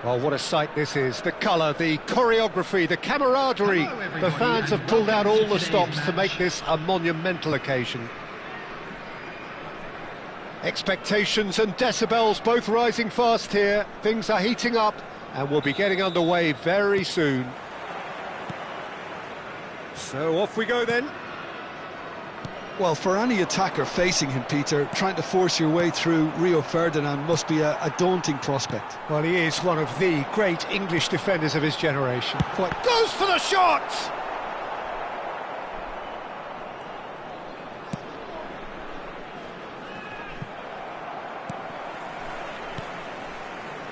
Well, what a sight this is. The colour, the choreography, the camaraderie. The fans have pulled out all the stops to make this a monumental occasion. Expectations and decibels both rising fast here. Things are heating up and we'll be getting underway very soon. So off we go then. Well, for any attacker facing him, Peter, trying to force your way through Rio Ferdinand must be a daunting prospect. Well, he is one of the great English defenders of his generation. Goes for the shot!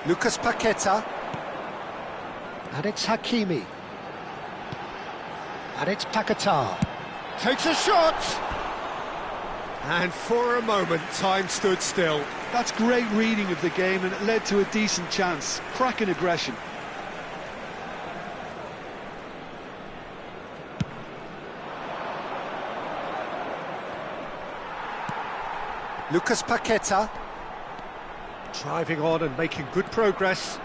Lucas Paqueta. And it's Hakimi. And it's Paqueta. Takes a shot! And for a moment, time stood still. That's great reading of the game, and it led to a decent chance. Cracking aggression. Lucas Paqueta. Driving on and making good progress.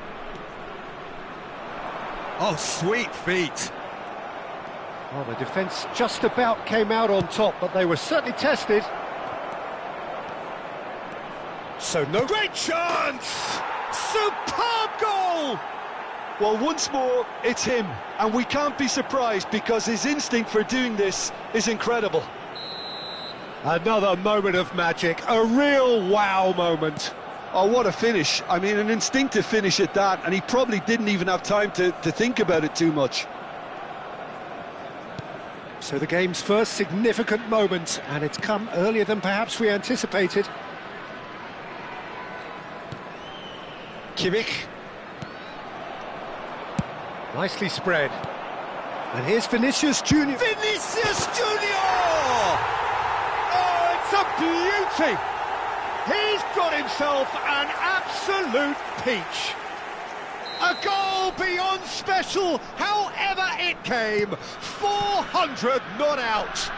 Oh, sweet feet. Well, the defence just about came out on top, but they were certainly tested. So no... Great chance! Superb goal! Well, once more, it's him, and we can't be surprised because his instinct for doing this is incredible. Another moment of magic, a real wow moment. Oh, what a finish. I mean, an instinctive finish at that, and he probably didn't even have time to think about it too much. So the game's first significant moment, and it's come earlier than perhaps we anticipated. Kimmich. Nicely spread. And here's Vinicius Junior. Vinicius Junior! Oh, it's a beauty! He's got himself an absolute peach. A goal beyond special, however it came. 400 not out.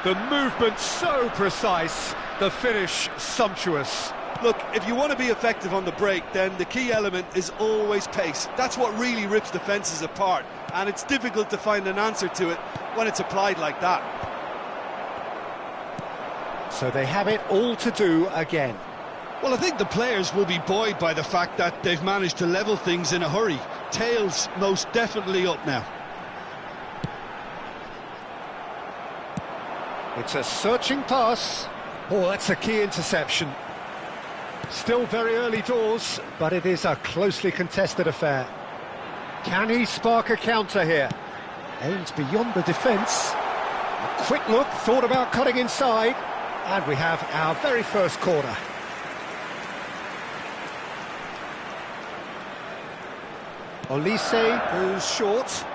The movement so precise, the finish sumptuous. Look, if you want to be effective on the break, then the key element is always pace. That's what really rips defences apart, and it's difficult to find an answer to it when it's applied like that. So they have it all to do again. Well, I think the players will be buoyed by the fact that they've managed to level things in a hurry. Tails most definitely up now. It's a searching pass. Oh, that's a key interception. Still very early doors, but it is a closely contested affair. Can he spark a counter here? Aims beyond the defence. A quick look, thought about cutting inside. And we have our very first corner. Olise goes short.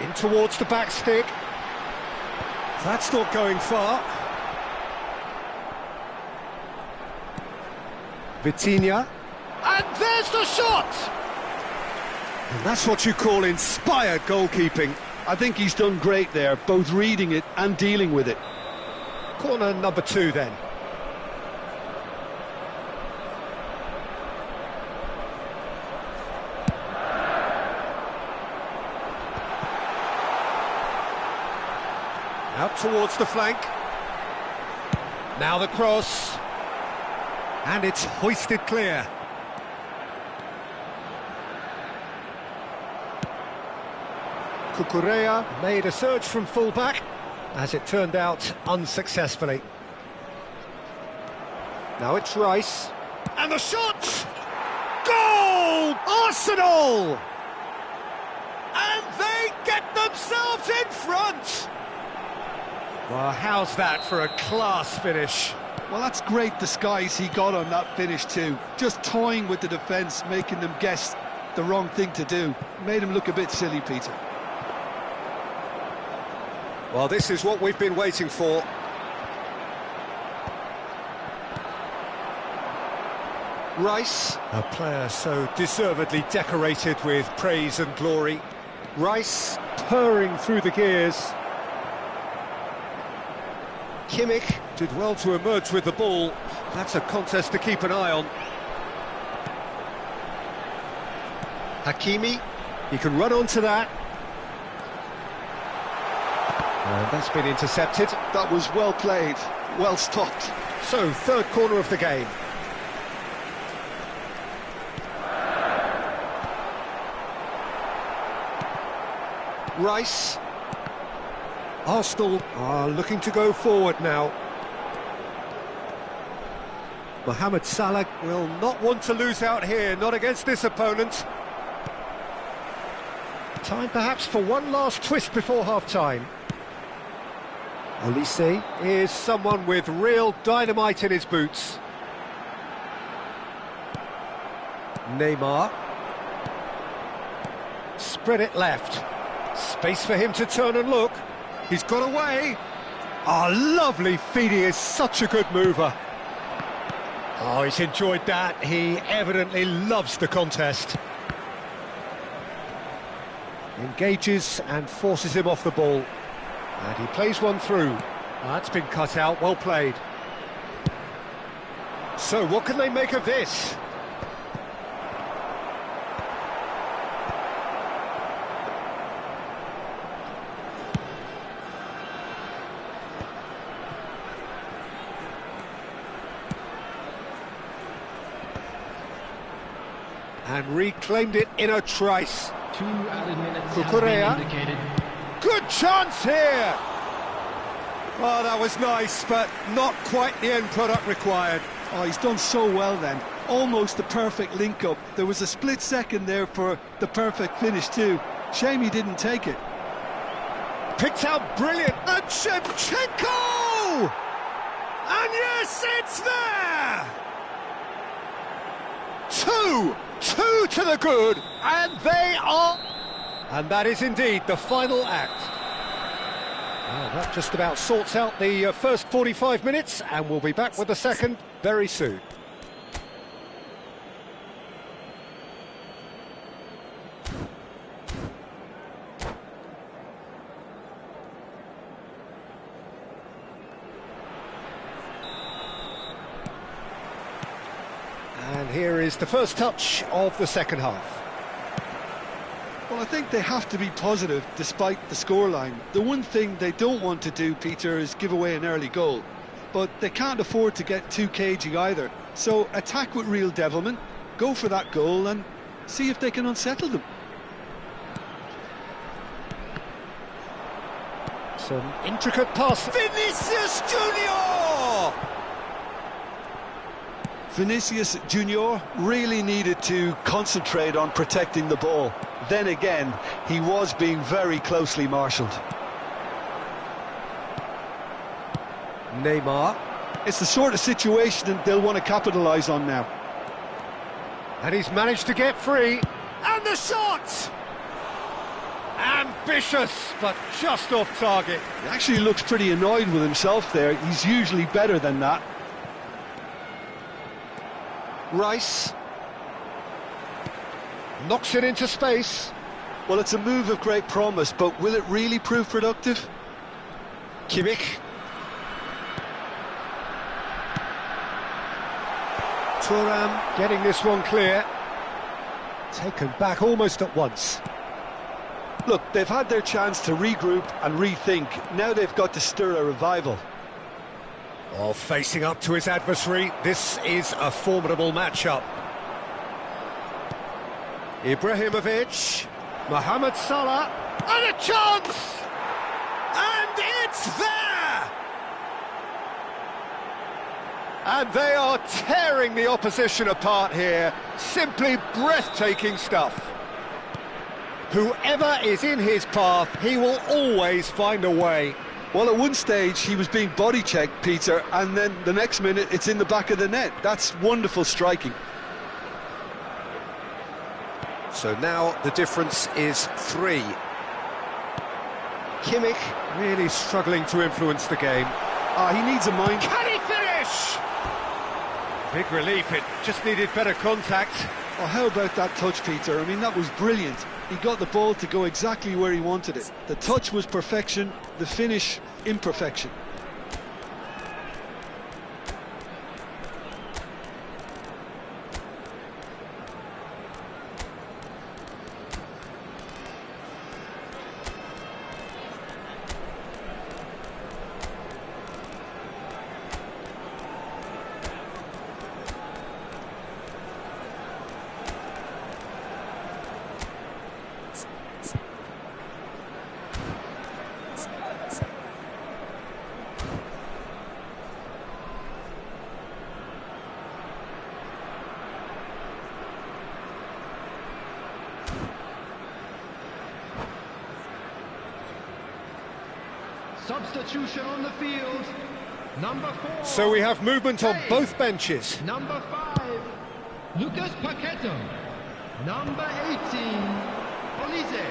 In towards the back stick. That's not going far. Vitinha. And there's the shot! And that's what you call inspired goalkeeping. I think he's done great there, both reading it and dealing with it. Corner number 2 then. Out towards the flank. Now the cross. And it's hoisted clear. Cucurella made a surge from full-back, as it turned out unsuccessfully. Now it's Rice. And the shot! Goal! Arsenal! And they get themselves in front! Well, how's that for a class finish? Well, that's great disguise he got on that finish too. Just toying with the defence, making them guess the wrong thing to do. Made him look a bit silly, Peter. Well, this is what we've been waiting for. Rice, a player so deservedly decorated with praise and glory. Rice purring through the gears. Kimmich did well to emerge with the ball. That's a contest to keep an eye on. Hakimi, he can run onto that. And that's been intercepted. That was well played, well stopped. So, third corner of the game. Rice. Arsenal are looking to go forward now. Mohamed Salah will not want to lose out here, not against this opponent. Time perhaps for one last twist before half-time. Olise is someone with real dynamite in his boots. Neymar. Spread it left. Space for him to turn and look. He's got away. Ah, lovely feed. He is such a good mover. Oh, he's enjoyed that. He evidently loves the contest. Engages and forces him off the ball. And he plays one through. That's been cut out, well played. So, what can they make of this? And reclaimed it in a trice. 2 added minutes Cucurella. have been indicated. Good chance here! Oh, that was nice, but not quite the end product required. Oh, he's done so well then. Almost the perfect link-up. There was a split second there for the perfect finish too. Shame he didn't take it. Picked out brilliant. And Shevchenko! And yes, it's there! Two to the good, and they are... And that is indeed the final act. Well, that just about sorts out the first 45 minutes, and we'll be back with the second very soon. And here is the first touch of the second half. Well, I think they have to be positive despite the scoreline. The one thing they don't want to do, Peter, is give away an early goal. But they can't afford to get too cagey either. So attack with real devilment, go for that goal and see if they can unsettle them. Some intricate pass. Vinicius Junior! Vinicius Junior really needed to concentrate on protecting the ball. Then again, he was being very closely marshalled. Neymar. It's the sort of situation they'll want to capitalise on now. And he's managed to get free. And the shot! Ambitious, but just off target. He actually looks pretty annoyed with himself there. He's usually better than that. Rice knocks it into space. Well, it's a move of great promise, but will it really prove productive? Kimmich. Thuram getting this one clear. Taken back almost at once. Look, they've had their chance to regroup and rethink. Now they've got to stir a revival. Oh, facing up to his adversary, this is a formidable matchup. Ibrahimovic, Mohamed Salah, and a chance! And it's there! And they are tearing the opposition apart here. Simply breathtaking stuff. Whoever is in his path, he will always find a way. Well, at one stage he was being body-checked, Peter, and then the next minute it's in the back of the net. That's wonderful striking. So now the difference is 3. Kimmich really struggling to influence the game. He needs a mind. Can he finish? Big relief, it just needed better contact. Oh, how about that touch, Peter? I mean, that was brilliant. He got the ball to go exactly where he wanted it. The touch was perfection, the finish, imperfection. Substitution on the field. Number 4. So we have movement on both benches. Number 5, Lucas Paqueta. Number 18, Olise.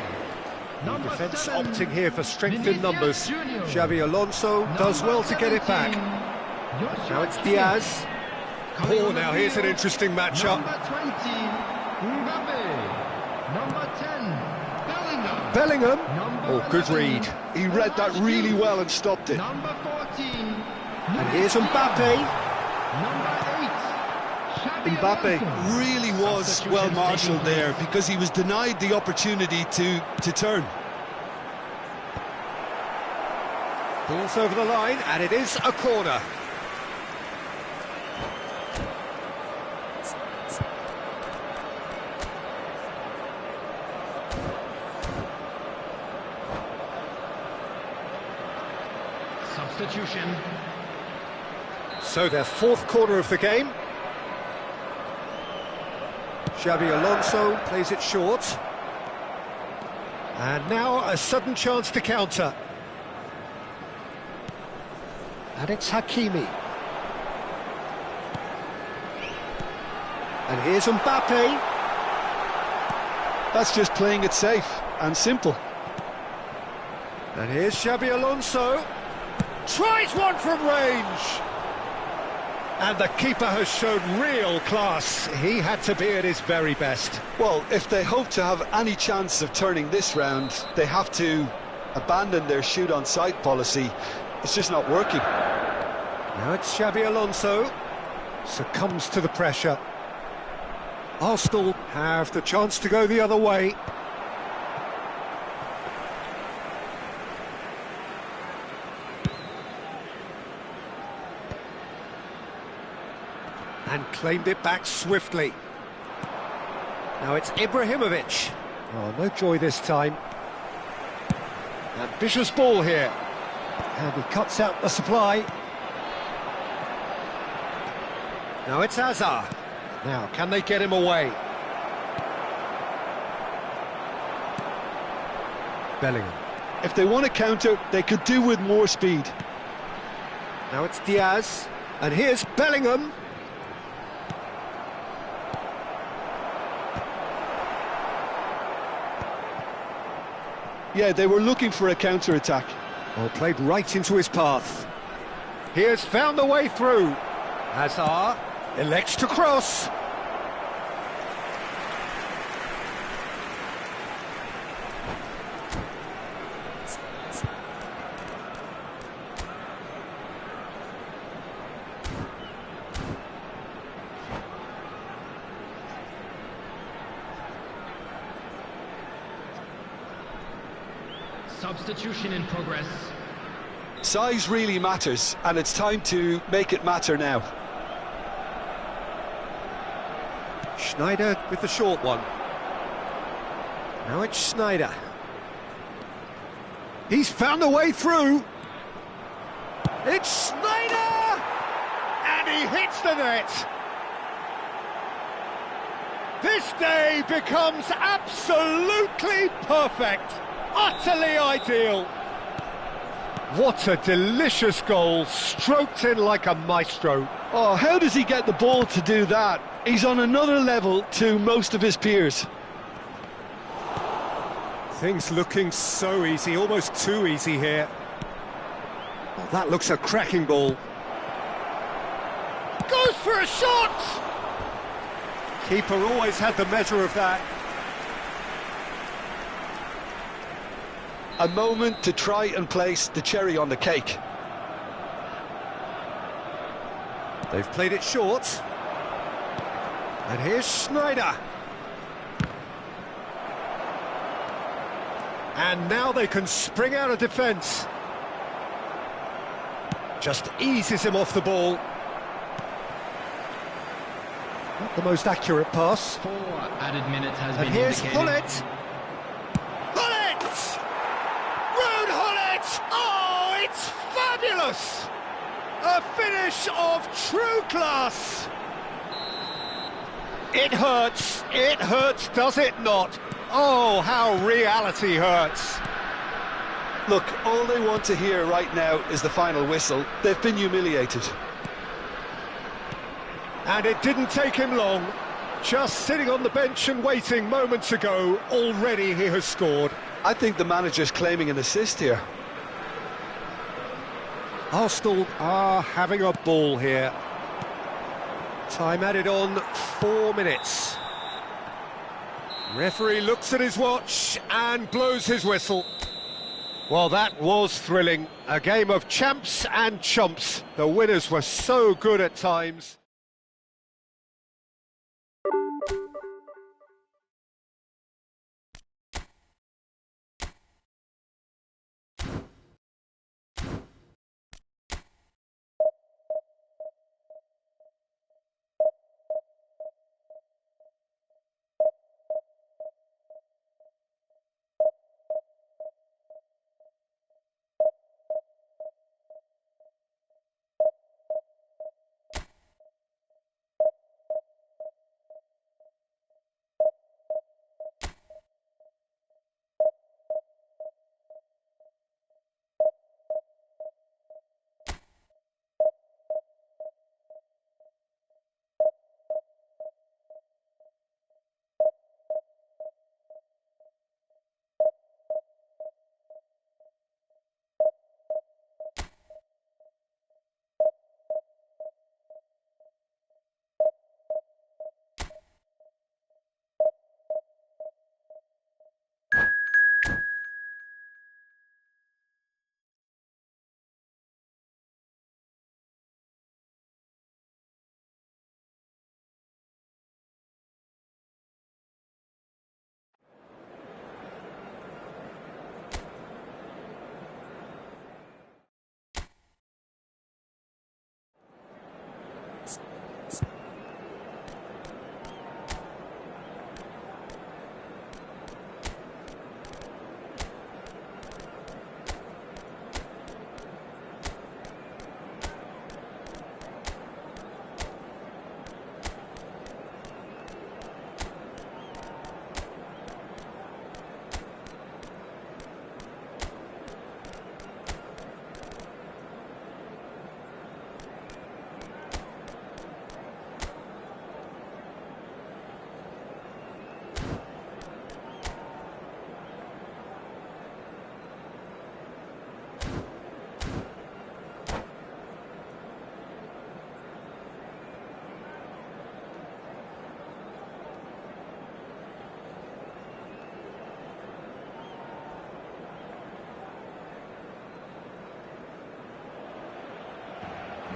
Number Defence 7, opting here for strength in Vinicius numbers. Junior. Xabi Alonso does Number well to get it back. 17, Joshua Now it's Kimmich. Diaz. Coming Oh, on the now here's an field. interesting matchup. Number 20, Mbappe. Number 10, Bellingham. Bellingham. Number Oh, good 11, read. He read that really well and stopped it. Number 14, And here's Mbappe. Number 8, Xabi Mbappe. Alonso. Really was well marshalled there because he was denied the opportunity to turn. Ball's over the line, and it is a corner. Substitution. So their fourth corner of the game. Xabi Alonso plays it short. And now a sudden chance to counter. And it's Hakimi. And here's Mbappe. That's just playing it safe and simple. And here's Xabi Alonso. Tries one from range. And the keeper has shown real class. He had to be at his very best. Well, if they hope to have any chance of turning this round, they have to abandon their shoot on sight policy. It's just not working. Now it's Xabi Alonso. Succumbs to the pressure. Arsenal have the chance to go the other way. And claimed it back swiftly. Now it's Ibrahimovic. Oh, no joy this time. Ambitious ball here. And he cuts out the supply. Now it's Hazard. Now, can they get him away? Bellingham. If they want to counter, they could do with more speed. Now it's Diaz. And here's Bellingham. Yeah, they were looking for a counter-attack. Well, played right into his path. He has found the way through. Hazard elects to cross. Substitution in progress. Size really matters, and it's time to make it matter now. Schneider with the short one. Now it's Schneider. He's found a way through. It's Schneider! And he hits the net. This day becomes absolutely perfect. Utterly ideal. What a delicious goal, stroked in like a maestro. Oh, how does he get the ball to do that? He's on another level to most of his peers. Things looking so easy, almost too easy here. Oh, that looks a cracking ball. Goes for a shot! Keeper always had the measure of that. A moment to try and place the cherry on the cake. They've played it short. And here's Schneider. And now they can spring out of defence. Just eases him off the ball. Not the most accurate pass. 4 added minutes has And been here's indicated. Hullet. Hullet! Ruud Hullet! Oh, it's fabulous! A finish of true class! It hurts, does it not? Oh, how reality hurts. Look, all they want to hear right now is the final whistle. They've been humiliated. And it didn't take him long. Just sitting on the bench and waiting moments ago, already he has scored. I think the manager's claiming an assist here. Arsenal are having a ball here. Time added on 4 minutes. Referee looks at his watch and blows his whistle. Well, that was thrilling. A game of champs and chumps. The winners were so good at times.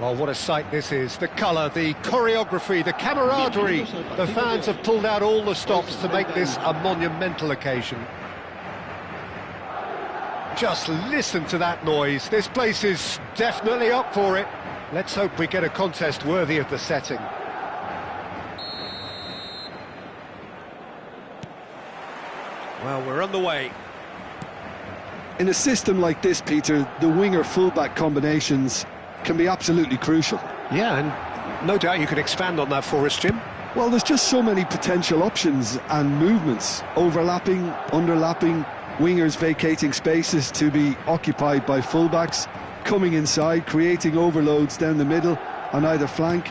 Well, what a sight this is. The colour, the choreography, the camaraderie. The fans have pulled out all the stops to make this a monumental occasion. Just listen to that noise. This place is definitely up for it. Let's hope we get a contest worthy of the setting. Well, we're on the way. In a system like this, Peter, the winger-fullback combinations can be absolutely crucial. Yeah, and no doubt you could expand on that for us, Jim. Well, there's just so many potential options and movements. Overlapping, underlapping, wingers vacating spaces to be occupied by fullbacks, coming inside, creating overloads down the middle on either flank.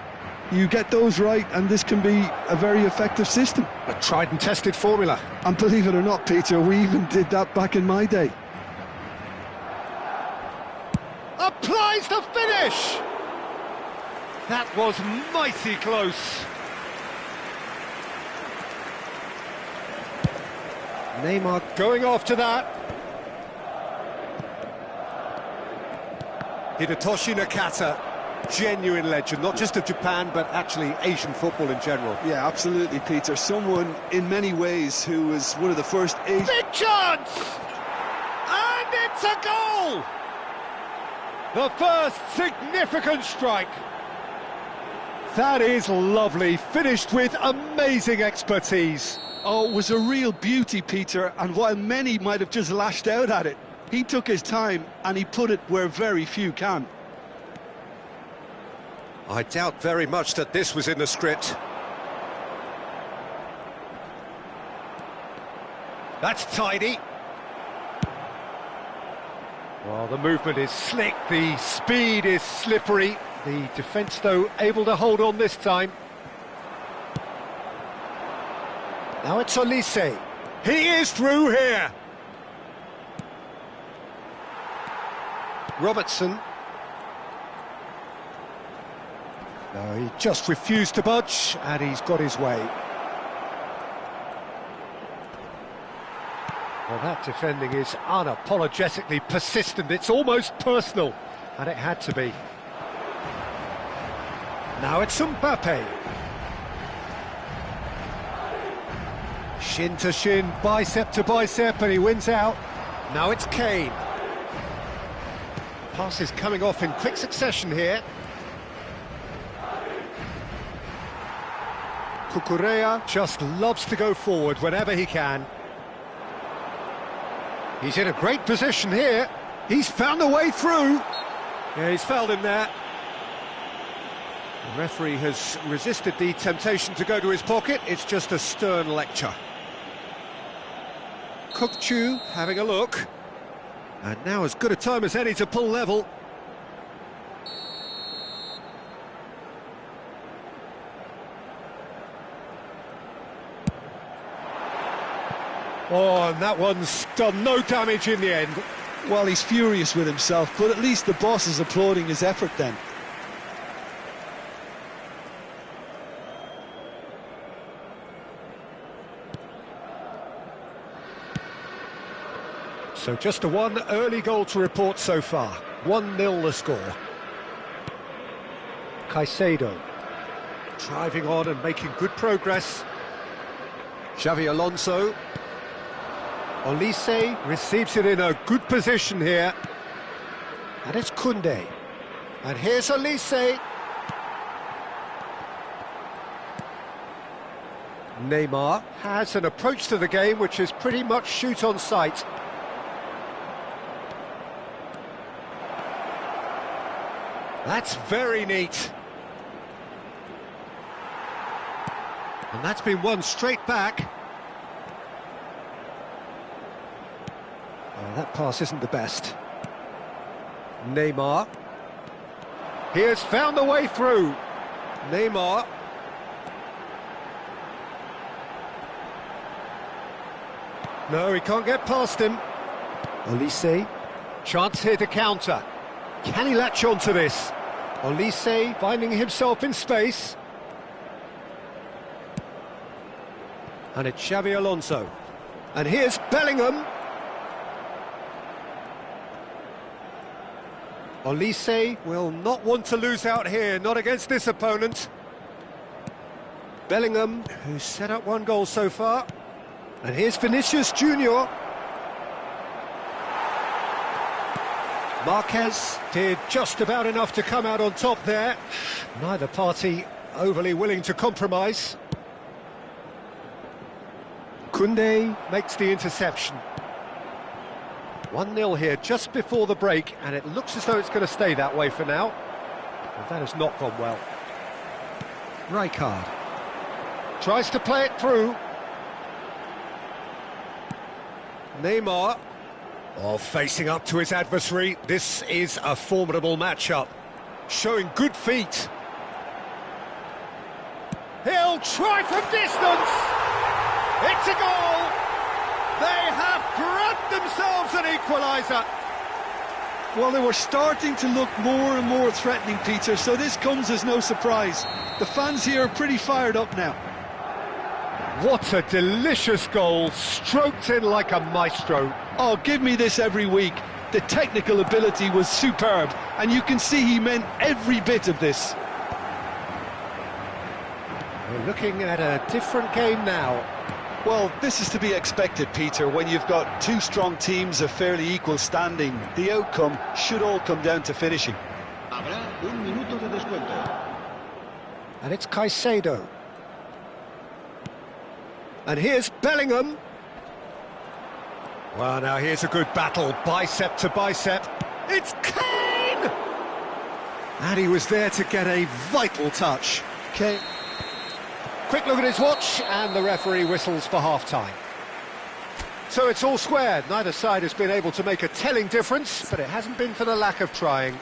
You get those right, and this can be a very effective system. A tried and tested formula. And believe it or not, Peter, we even did that back in my day. Applies the finish! That was mighty close. Neymar going after that. Hidetoshi Nakata, genuine legend, not just of Japan, but actually Asian football in general. Yeah, absolutely, Peter. Someone, in many ways, who was one of the first Asian... Big chance! And it's a goal! The first significant strike. That is lovely, finished with amazing expertise. Oh, it was a real beauty, Peter, and while many might have just lashed out at it, he took his time and he put it where very few can. I doubt very much that this was in the script. That's tidy. Well, the movement is slick, the speed is slippery. The defence, though, able to hold on this time. Now it's Olise. He is through here. Robertson. No, he just refused to budge, and he's got his way. Well, that defending is unapologetically persistent. It's almost personal, and it had to be. Now it's Mbappe. Shin to shin, bicep to bicep, and he wins out. Now it's Kane. Passes coming off in quick succession here. Cucurella just loves to go forward whenever he can. He's in a great position here. He's found a way through. Yeah, he's fouled him there. The referee has resisted the temptation to go to his pocket. It's just a stern lecture. Kukçu having a look. And now as good a time as any to pull level. Oh, and that one's done no damage in the end. Well, he's furious with himself, but at least the boss is applauding his effort then. So just a one early goal to report so far. 1-0 the score. Caicedo driving on and making good progress. Xavi Alonso. Olise receives it in a good position here. And it's Koundé. And here's Olise. Neymar has an approach to the game which is pretty much shoot on sight. That's very neat. And that's been won straight back. Oh, that pass isn't the best. Neymar. He has found the way through. Neymar. No, he can't get past him. Olise. Chance here to counter. Can he latch on to this? Olise finding himself in space. And it's Xavi Alonso. And here's Bellingham. Olise will not want to lose out here, not against this opponent. Bellingham, who's set up one goal so far. And here's Vinicius Junior. Marquez did just about enough to come out on top there. Neither party overly willing to compromise. Koundé makes the interception. 1-0 here just before the break, and it looks as though it's going to stay that way for now. Well, that has not gone well. Rijkaard tries to play it through. Neymar. Oh, facing up to his adversary. This is a formidable matchup. Showing good feet. He'll try from distance. It's a goal. They have grabbed themselves an equaliser. Well, they were starting to look more and more threatening, Peter, so this comes as no surprise. The fans here are pretty fired up now. What a delicious goal, stroked in like a maestro. Oh, give me this every week. The technical ability was superb, and you can see he meant every bit of this. We're looking at a different game now. Well, this is to be expected, Peter, when you've got two strong teams of fairly equal standing. The outcome should all come down to finishing. Habrá un minuto de descuento. And it's Caicedo. And here's Bellingham. Well, now here's a good battle, bicep to bicep. It's Kane! And he was there to get a vital touch. Kane. Quick look at his watch, and the referee whistles for half-time. So it's all squared. Neither side has been able to make a telling difference, but it hasn't been for the lack of trying.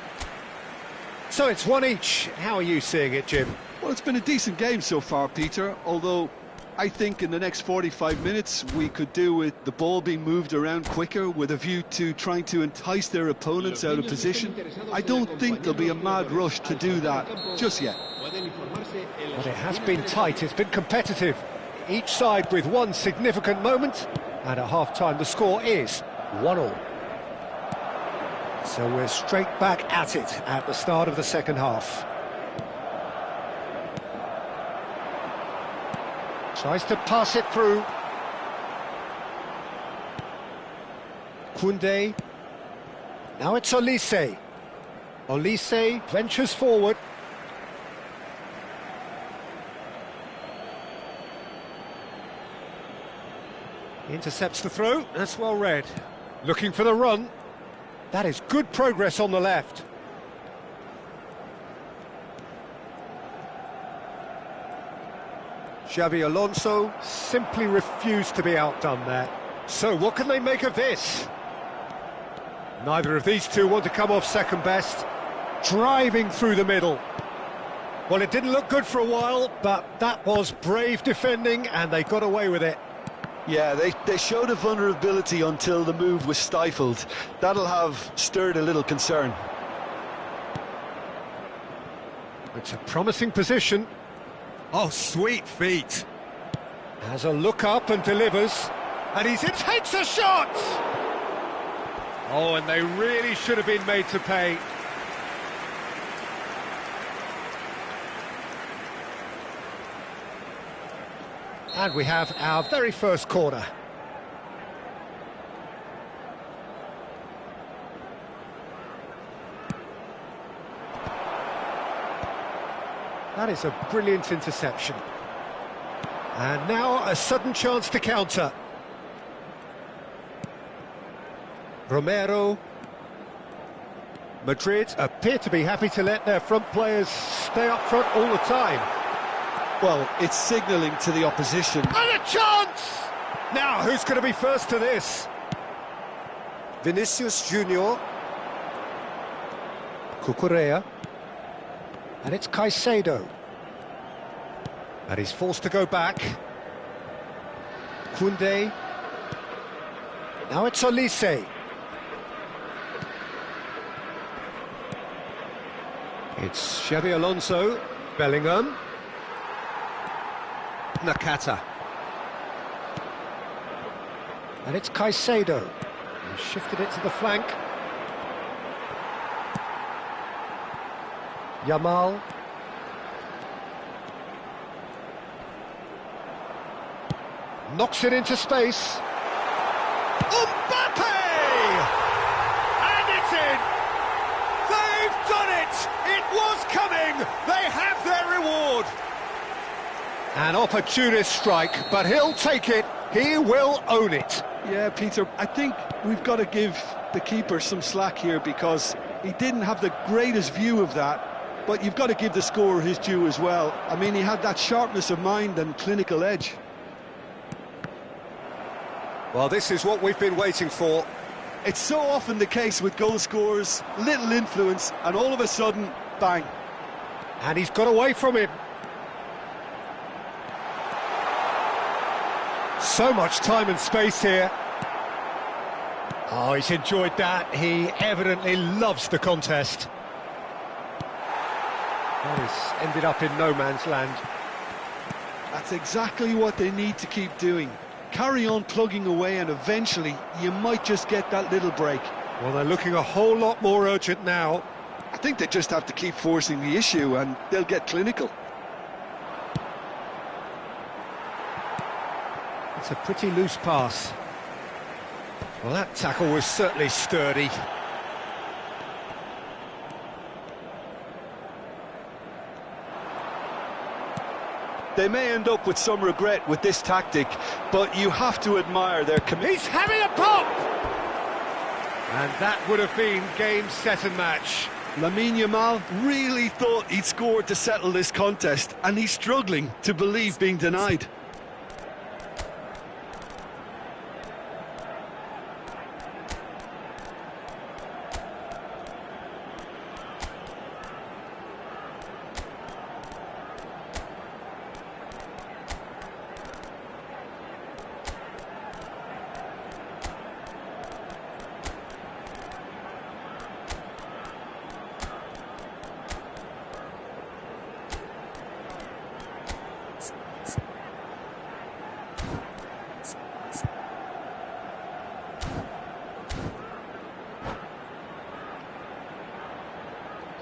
So it's one each. How are you seeing it, Jim? Well, it's been a decent game so far, Peter, although I think in the next 45 minutes we could do with the ball being moved around quicker with a view to trying to entice their opponents out of position. I don't think there'll be a mad rush to do that just yet. But it has been tight, it's been competitive. Each side with one significant moment, and at half-time the score is 1-1. So we're straight back at it at the start of the second half. Tries to pass it through. Koundé. Now it's Olise. Olise ventures forward. Intercepts the throw. That's well read. Looking for the run. That is good progress on the left. Xabi Alonso simply refused to be outdone there. So what can they make of this? Neither of these two want to come off second best. Driving through the middle. Well, it didn't look good for a while, but that was brave defending and they got away with it. Yeah, they showed a vulnerability until the move was stifled. That'll have stirred a little concern. It's a promising position. Oh, sweet feet. Has a look up and delivers. And he takes a shot! Oh, and they really should have been made to pay. And we have our very first corner. That is a brilliant interception. And now a sudden chance to counter. Romero. Madrid appear to be happy to let their front players stay up front all the time. Well, it's signalling to the opposition. And a chance! Now, who's going to be first to this? Vinicius Junior. Cucurella. And it's Caicedo. And he's forced to go back. Koundé. Now it's Olise. It's Xabi Alonso. Bellingham. Nakata. And it's Caicedo. He shifted it to the flank. Yamal. Knocks it into space. Mbappe! And it's in! They've done it! It was coming! They have their reward! An opportunist strike, but he'll take it. He will own it. Yeah, Peter, I think we've got to give the keeper some slack here because he didn't have the greatest view of that, but you've got to give the scorer his due as well. I mean, he had that sharpness of mind and clinical edge. Well, this is what we've been waiting for. It's so often the case with goal scorers, little influence, and all of a sudden, bang. And he's got away from him. So much time and space here. Oh, he's enjoyed that. He evidently loves the contest. That has ended up in no man's land. That's exactly what they need to keep doing. Carry on plugging away and eventually you might just get that little break. Well, they're looking a whole lot more urgent now. I think they just have to keep forcing the issue and they'll get clinical. It's a pretty loose pass. Well, that tackle was certainly sturdy. They may end up with some regret with this tactic, but you have to admire their commitment. He's having a pop! And that would have been game, set and match. Lamine Yamal really thought he'd scored to settle this contest, and he's struggling to believe being denied.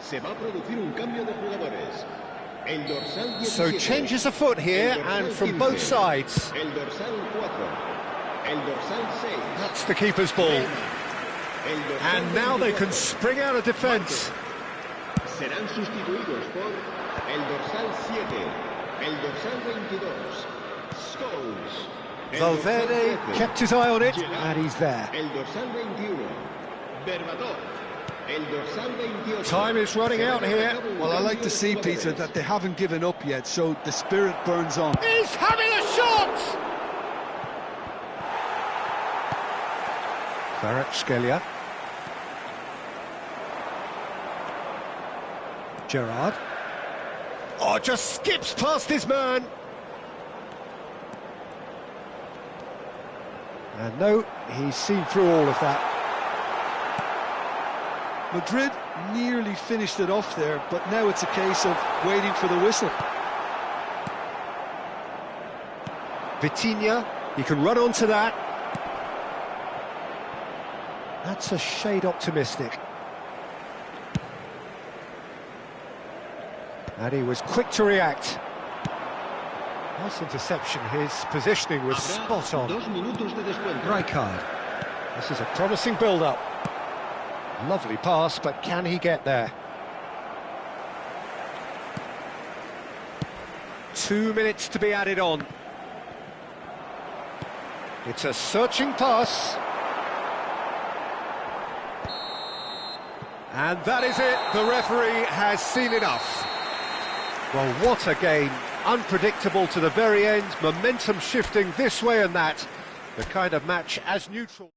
Se va a producir un cambio de jugadores. El dorsal 17. So changes afoot here, and from both sides. El dorsal 4. El dorsal 6. That's the keeper's ball. El dorsal And now they 24. can spring out of defence. Serán sustituidos por el dorsal 7. El dorsal 22. Scholes. El Valverde dorsal 13. kept his eye on it, Gerrard. and he's there. El dorsal 21. Berbatov. El dorsal 28. Time is running out here. Well, I like to see, Peter, that they haven't given up yet, so the spirit burns on. He's having a shot! Kvaratskhelia. Gerrard. Oh, just skips past his man. And no, he's seen through all of that. Madrid nearly finished it off there, but now it's a case of waiting for the whistle. Vitinha, he can run onto that. That's a shade optimistic. And he was quick to react. Nice interception, his positioning was spot on. 2 minutos de descuento. Rijkaard. This is a promising build-up. Lovely pass, but can he get there? 2 minutes to be added on. It's a searching pass. And that is it. The referee has seen enough. Well, what a game. Unpredictable to the very end. Momentum shifting this way and that. The kind of match as neutral.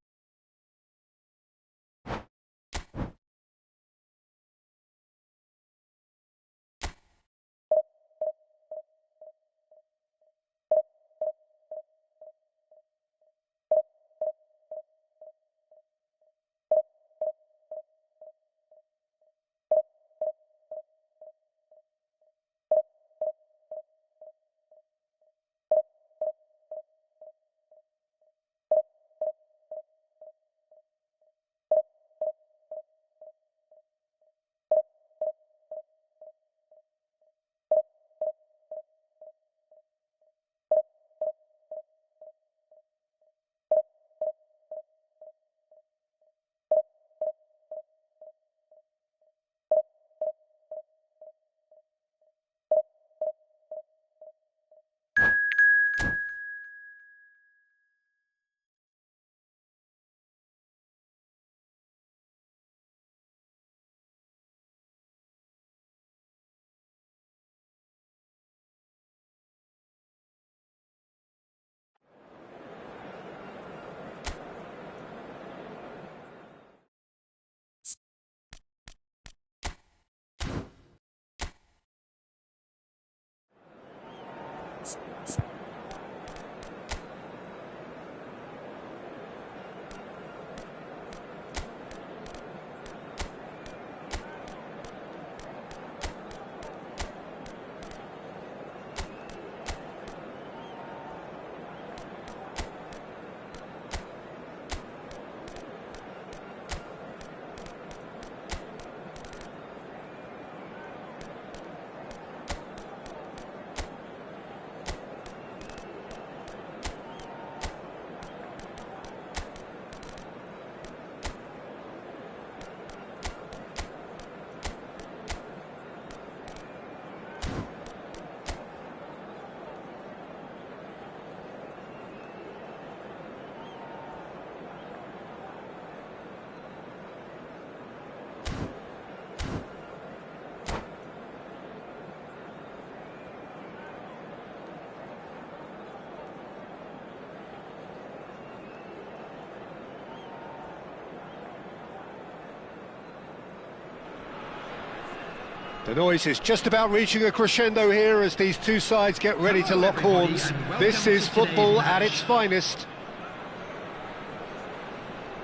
The noise is just about reaching a crescendo here as these two sides get ready to lock horns. This is football at its finest.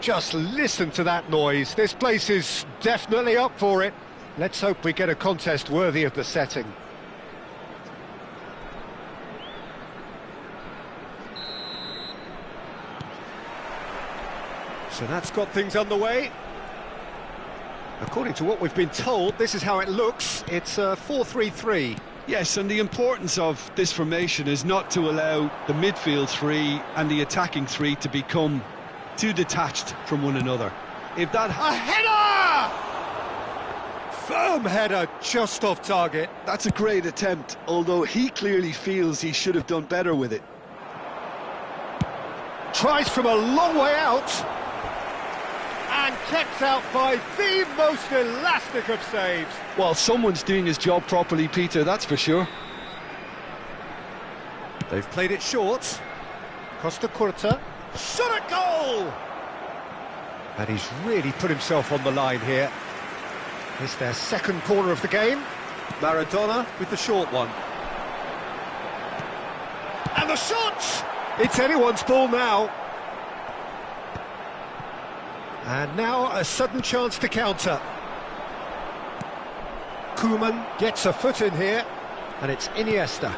Just listen to that noise. This place is definitely up for it. Let's hope we get a contest worthy of the setting. So that's got things underway. According to what we've been told, this is how it looks. It's a 4-3-3. Yes, and the importance of this formation is not to allow the midfield three and the attacking three to become too detached from one another. If that... A header! Firm header, just off target. That's a great attempt, although he clearly feels he should have done better with it. Tries from a long way out. And kept out by the most elastic of saves. Well, someone's doing his job properly, Peter, that's for sure. They've played it short. Costa Curta. Shot a goal! And he's really put himself on the line here. It's their second corner of the game. Maradona with the short one. And the shot! It's anyone's ball now. And now a sudden chance to counter. Koeman gets a foot in here, and it's Iniesta.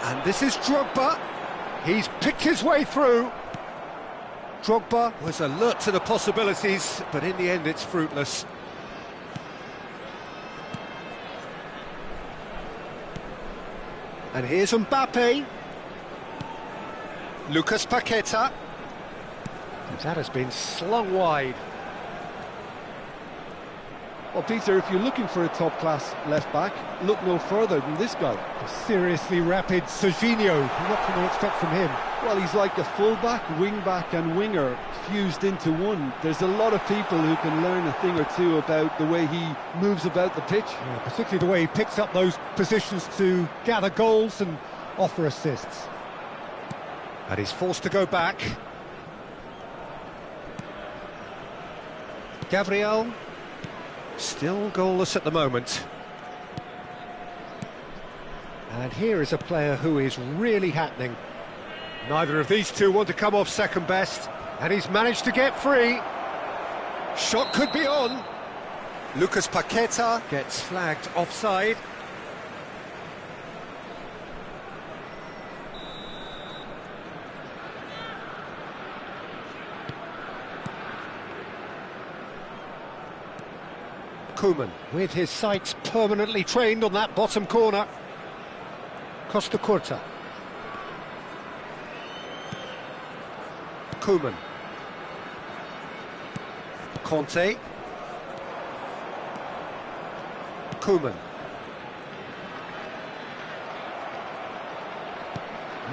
And this is Drogba. He's picked his way through. Drogba was alert to the possibilities, but in the end it's fruitless. And here's Mbappe. Lucas Paqueta. That has been slung wide. Well, Peter, if you're looking for a top-class left-back, look no further than this guy. A seriously rapid Serginho. What can we expect from him? Well, he's like a full-back, wing-back and winger fused into one. There's a lot of people who can learn a thing or two about the way he moves about the pitch. Yeah, particularly the way he picks up those positions to gather goals and offer assists. And he's forced to go back. Gabriel, still goalless at the moment. And here is a player who is really happening. Neither of these two want to come off second best, and he's managed to get free. Shot could be on. Lucas Paqueta gets flagged offside. Koeman, with his sights permanently trained on that bottom corner. Costa Curta. Koeman. Conte. Koeman.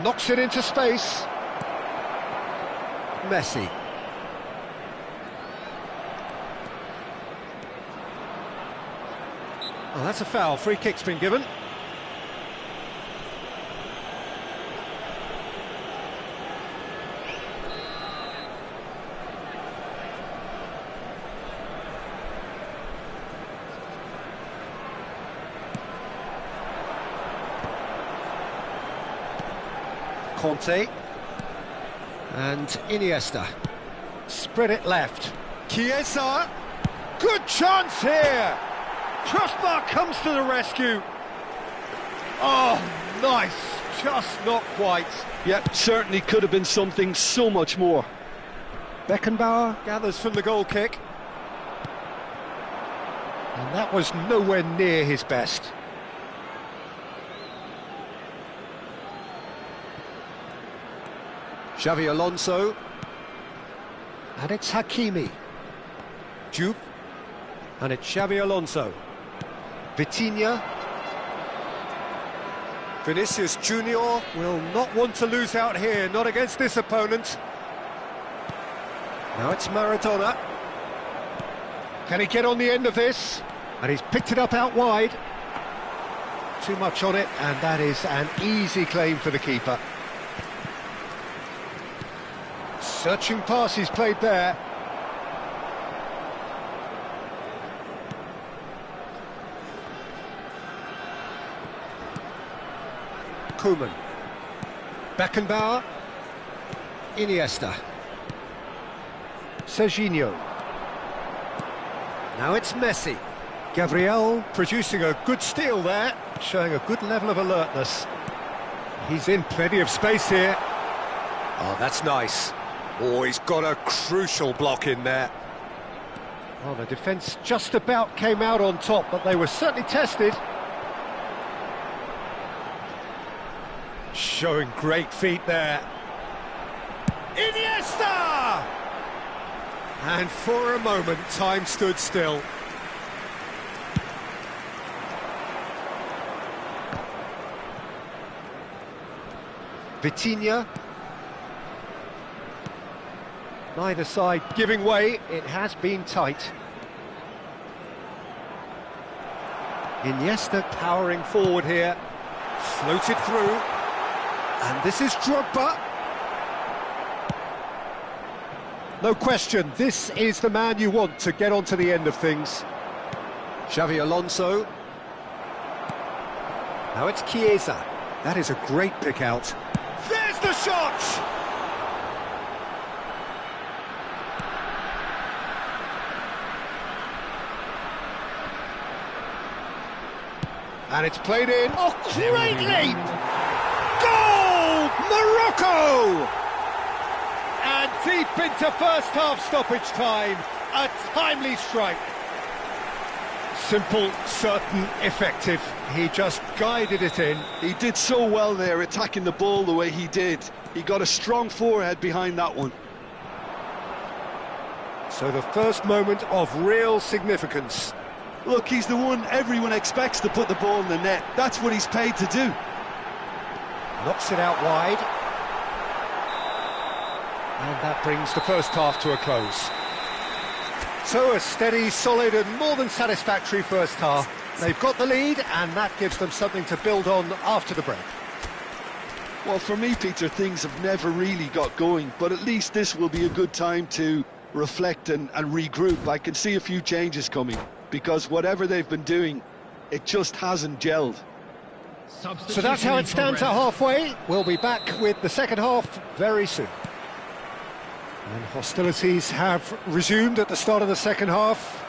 Knocks it into space. Messi. Oh, that's a foul. Free kick's been given. Conte. And Iniesta. Spread it left. Chiesa. Good chance here. Crossbar comes to the rescue. Oh, nice. Just not quite. Yeah, certainly could have been something so much more. Beckenbauer gathers from the goal kick. And that was nowhere near his best. Xavi Alonso. And it's Hakimi. Juve. And it's Xavi Alonso. Vitinha. Vinicius Junior will not want to lose out here, not against this opponent. Now it's Maradona. Can he get on the end of this? And he's picked it up out wide. Too much on it, and that is an easy claim for the keeper. Searching pass he's played there. Koeman. Beckenbauer. Iniesta. Serginho. Now it's Messi. Gabriel producing a good steal there, showing a good level of alertness. He's in plenty of space here. Oh, that's nice. Oh, he's got a crucial block in there. Well, the defence just about came out on top, but they were certainly tested. Showing great feet there. Iniesta! And for a moment, time stood still. Vitinha. Neither side giving way, it has been tight. Iniesta powering forward here, floated through, and this is Drogba. No question, this is the man you want to get onto the end of things. Xavi Alonso. Now it's Chiesa. That is a great pick out. There's the shot! And it's played in. Oh, great leap! Goal! Morocco! And deep into first half stoppage time, a timely strike. Simple, certain, effective. He just guided it in. He did so well there, attacking the ball the way he did. He got a strong forehead behind that one. So the first moment of real significance. Look, he's the one everyone expects to put the ball in the net. That's what he's paid to do. Knocks it out wide. And that brings the first half to a close. So a steady, solid and more than satisfactory first half. They've got the lead and that gives them something to build on after the break. Well, for me, Peter, things have never really got going, but at least this will be a good time to reflect and regroup. I can see a few changes coming, because whatever they've been doing, it just hasn't gelled. So that's how it stands at halfway. We'll be back with the second half very soon. And hostilities have resumed at the start of the second half.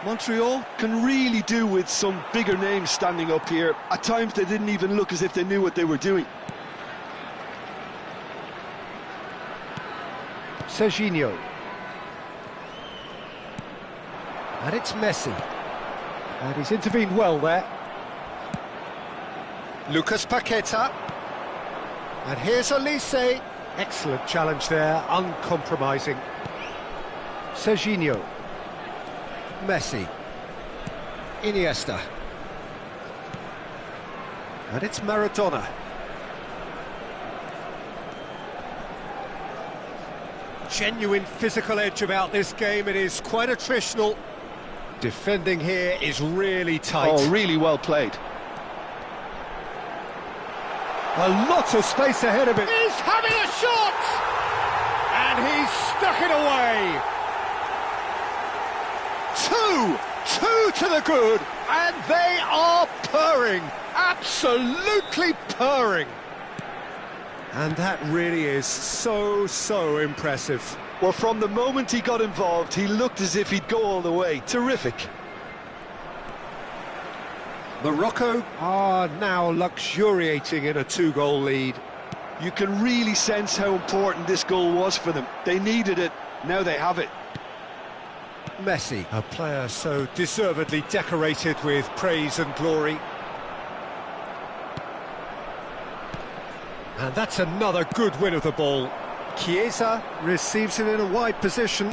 Montreal can really do with some bigger names standing up here. At times they didn't even look as if they knew what they were doing. Serginho. And it's Messi. And he's intervened well there. Lucas Paqueta. And here's Elise. Excellent challenge there, uncompromising. Serginho. Messi. Iniesta. And it's Maradona. Genuine physical edge about this game. It is quite attritional. Defending here is really tight. Oh, really well played. A lot of space ahead of it. He's having a shot! And he's stuck it away. Two to the good, and they are purring. Absolutely purring. And that really is so impressive. Well, from the moment he got involved, he looked as if he'd go all the way. Terrific. Morocco are now luxuriating in a two-goal lead. You can really sense how important this goal was for them. They needed it, now they have it. Messi, a player so deservedly decorated with praise and glory. And that's another good win of the ball. Chiesa receives it in a wide position.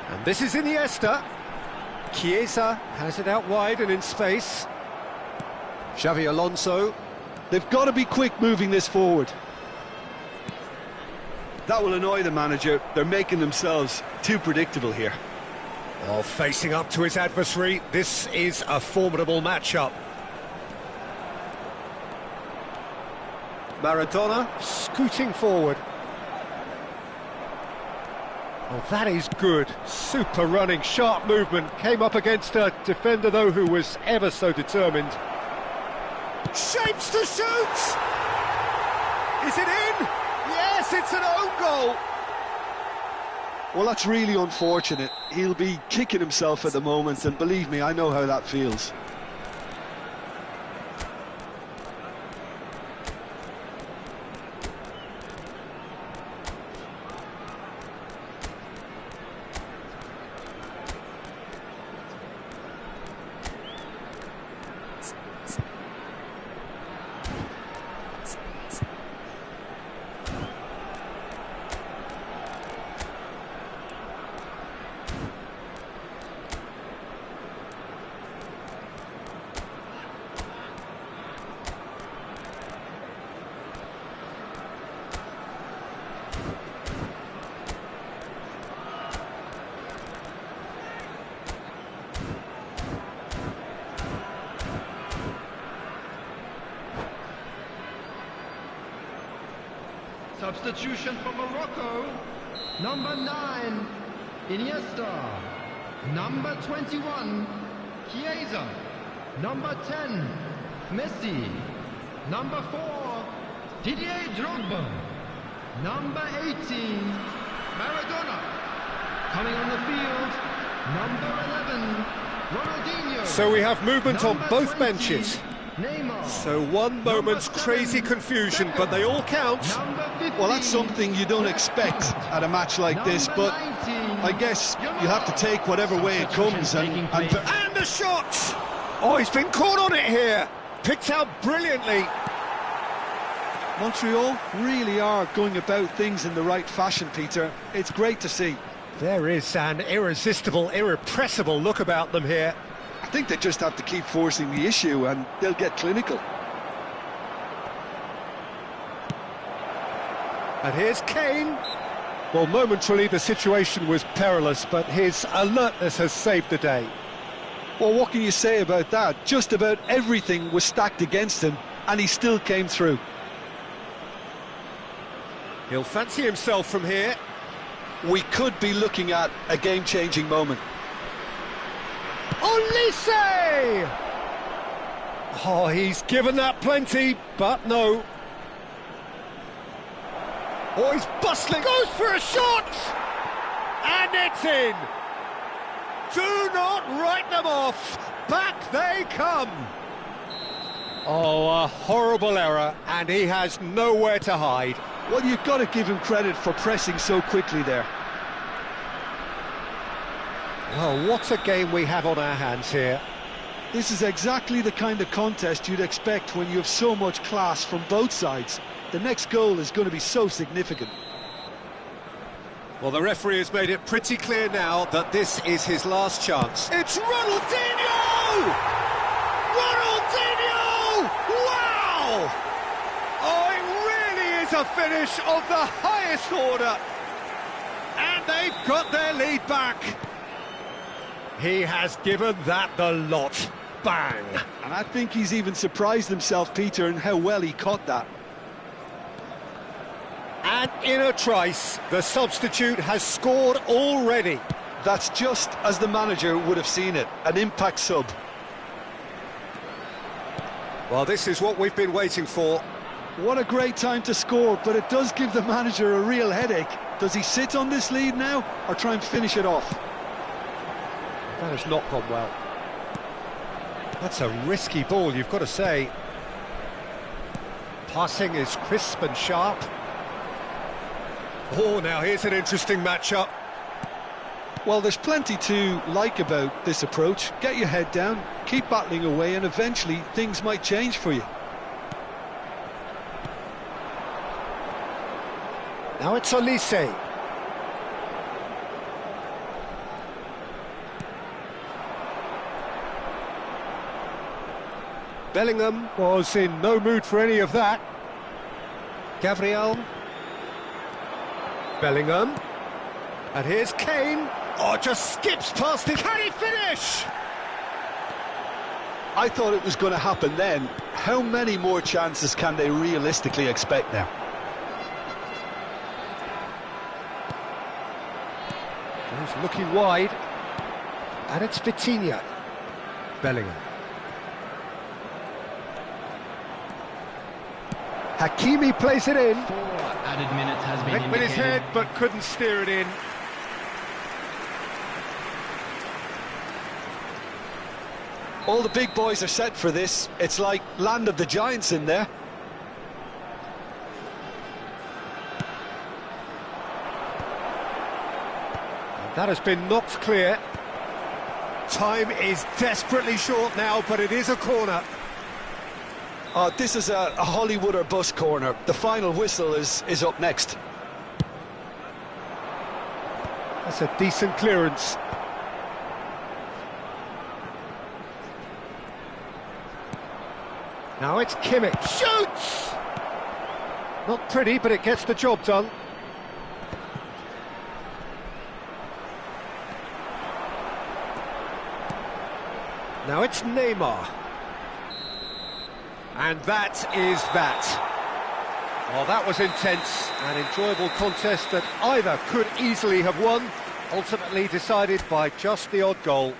And this is Iniesta. Chiesa has it out wide and in space. Xavi Alonso. They've got to be quick moving this forward. That will annoy the manager. They're making themselves too predictable here. Well, facing up to his adversary, this is a formidable matchup. Maradona scooting forward. Oh, that is good. Super running, sharp movement. Came up against a defender, though, who was ever so determined. Shapes to shoot! Is it in? Yes, it's an own goal! Well, that's really unfortunate. He'll be kicking himself at the moment, and believe me, I know how that feels. Substitution for Morocco. Number 9, Iniesta. Number 21, Chiesa. Number 10, Messi. Number 4, Didier Drogba. Number 18, Maradona. Coming on the field, number 11, Ronaldinho. So we have movement on Number both 20, benches. Neymar. So one moment's Number 7, crazy confusion, Beckham. but they all count. Number 15, Well, that's something you don't expect at a match like this, Number but 19, I guess you have to take whatever way it comes. Taking And place. And the shot! Oh, he's been caught on it here. Picked out brilliantly. Montreal really are going about things in the right fashion, Peter. It's great to see. There is an irresistible, irrepressible look about them here. I think they just have to keep forcing the issue and they'll get clinical. And here's Kane. Well, momentarily the situation was perilous, but his alertness has saved the day. Well, what can you say about that? Just about everything was stacked against him and he still came through. He'll fancy himself from here. We could be looking at a game-changing moment. Olise! Oh, he's given that plenty, but no. Oh, he's bustling, goes for a shot! And it's in! Do not write them off! Back they come! Oh, a horrible error, and he has nowhere to hide. Well, you've got to give him credit for pressing so quickly there. Oh, what a game we have on our hands here. This is exactly the kind of contest you'd expect when you have so much class from both sides. The next goal is going to be so significant. Well, the referee has made it pretty clear now that this is his last chance. It's Ronaldinho! Ronaldinho! Wow! Oh, it really is a finish of the highest order. And they've got their lead back. He has given that the lot. Bang! And I think he's even surprised himself, Peter, in how well he caught that. And in a trice, the substitute has scored already. That's just as the manager would have seen it, an impact sub. Well, this is what we've been waiting for. What a great time to score, but it does give the manager a real headache. Does he sit on this lead now, or try and finish it off? That has not gone well. That's a risky ball, you've got to say. Passing is crisp and sharp. Oh, now here's an interesting matchup. Well, there's plenty to like about this approach. Get your head down, keep battling away, and eventually things might change for you. Now it's Olise. Bellingham was in no mood for any of that. Gabriel. Bellingham. And here's Kane. Oh, just skips past him. Can he finish? I thought it was going to happen then. How many more chances can they realistically expect now? He's looking wide. And it's Vitinha. Bellingham. Hakimi plays it in. 4 added minutes has been Went with his indicated. head, but couldn't steer it in. All the big boys are set for this. It's like land of the giants in there. That has been knocked clear. Time is desperately short now, but it is a corner. This is a Hollywood or bust corner. The final whistle is up next. That's a decent clearance. Now it's Kimmich. Shoots! Not pretty, but it gets the job done. Now it's Neymar. And that is that. Well, that was intense, an enjoyable contest that either could easily have won, ultimately decided by just the odd goal.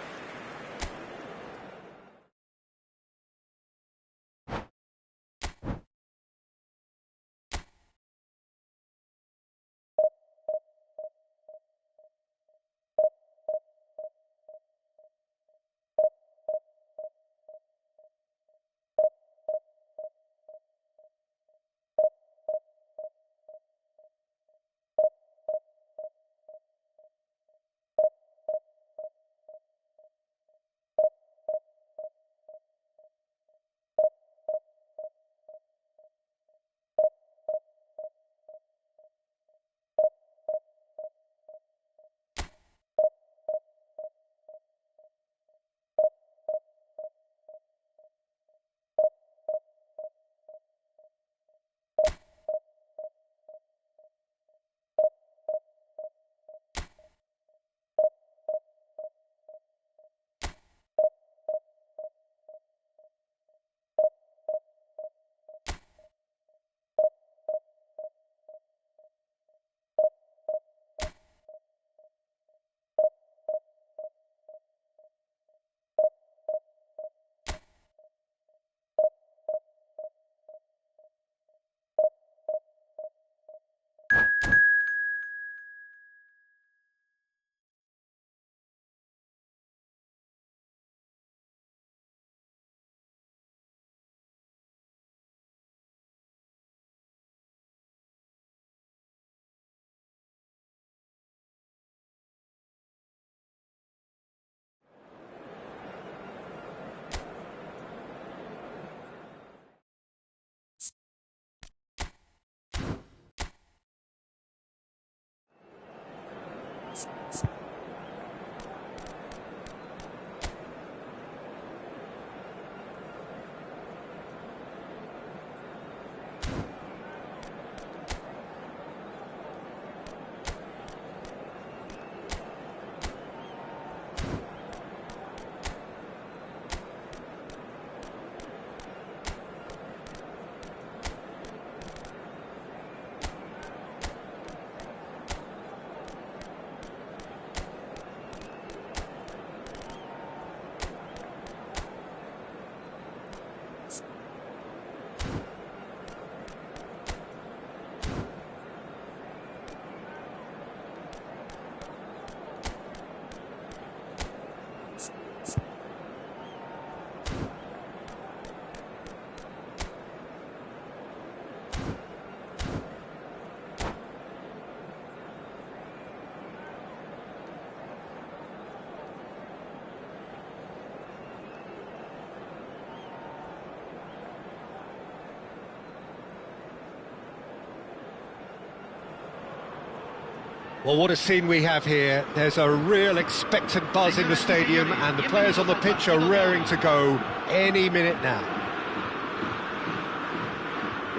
Well, what a scene we have here. There's a real expectant buzz in the stadium and the players on the pitch are raring to go any minute now.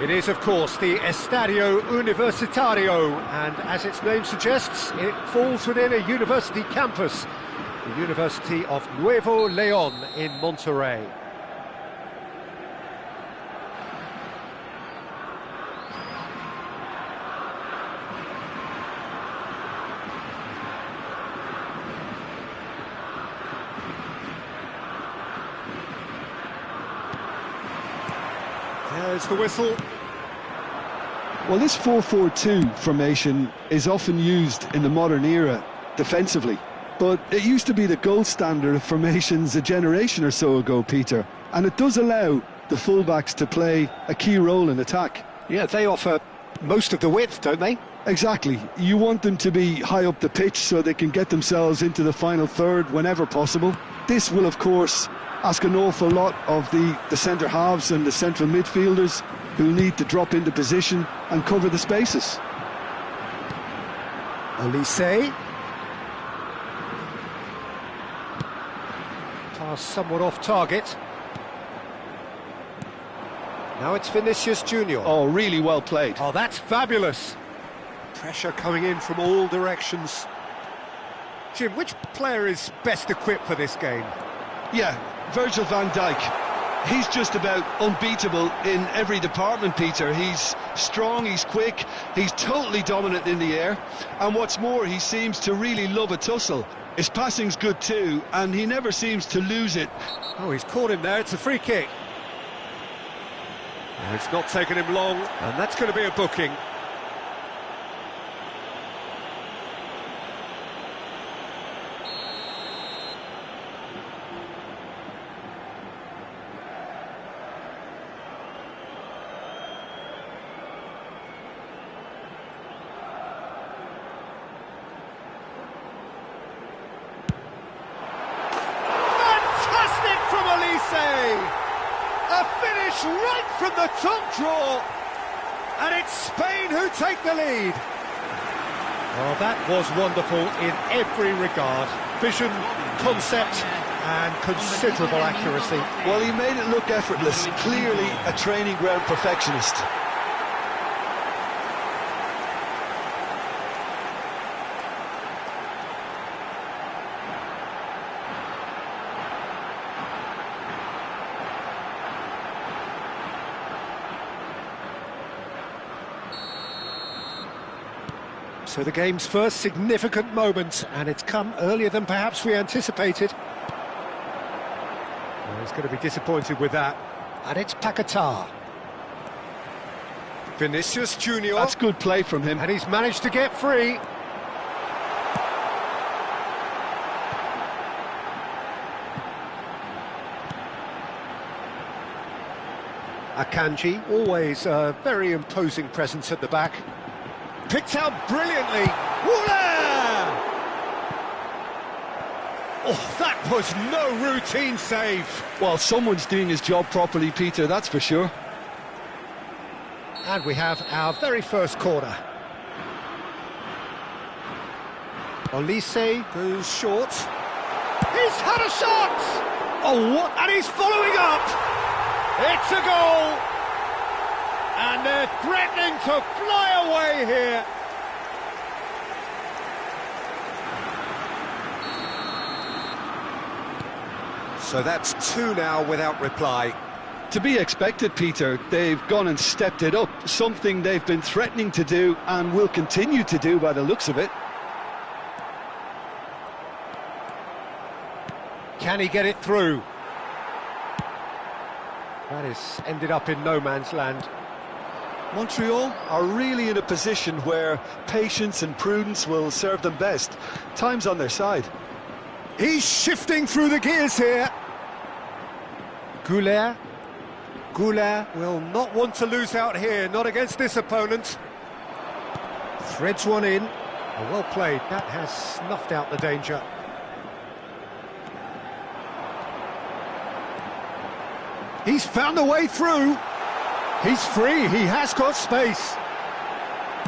It is, of course, the Estadio Universitario, and as its name suggests, it falls within a university campus, the University of Nuevo León in Monterrey. There's the whistle. Well, this 4-4-2 formation is often used in the modern era defensively, but it used to be the gold standard of formations a generation or so ago, Peter, and it does allow the fullbacks to play a key role in attack. Yeah, they offer most of the width, don't they? Exactly. You want them to be high up the pitch so they can get themselves into the final third whenever possible. This will, of course, ask an awful lot of the centre halves and the central midfielders, who need to drop into position and cover the spaces. Olise. Pass somewhat off target. Now it's Vinicius Junior. Oh, really well played. Oh, that's fabulous. Pressure coming in from all directions. Jim, which player is best equipped for this game? Yeah, Virgil van Dijk. He's just about unbeatable in every department, Peter. He's Strong, he's quick, he's totally dominant in the air, and what's more, he seems to really love a tussle. His passing's good too, and he never seems to lose it. Oh, he's caught him there, it's a free kick. Oh, it's not taken him long, and that's going to be a booking. A finish right from the top draw, and it's Spain who take the lead. Oh, that was wonderful in every regard. Vision, concept, and considerable accuracy. Well, he made it look effortless, clearly a training ground perfectionist. So the game's first significant moment, and it's come earlier than perhaps we anticipated. Well, he's going to be disappointed with that. And it's Paquetá. Vinicius Junior. That's good play from him. And he's managed to get free. Akanji, always a very imposing presence at the back. Picked out brilliantly. Woola! Oh, that was no routine save. Well, someone's doing his job properly, Peter, that's for sure. And we have our very first corner. Olise goes short. He's had a shot! Oh, what? And he's following up! It's a goal! And they're threatening to fly away here. So that's two now without reply. To be expected, Peter. They've gone and stepped it up, something they've been threatening to do and will continue to do by the looks of it. Can he get it through? That has ended up in no man's land. Montreal are really in a position where patience and prudence will serve them best. Time's on their side. He's shifting through the gears here. Goulet will not want to lose out here, not against this opponent. Threads one in. Oh, well played, that has snuffed out the danger. He's found a way through. He's free, he has got space.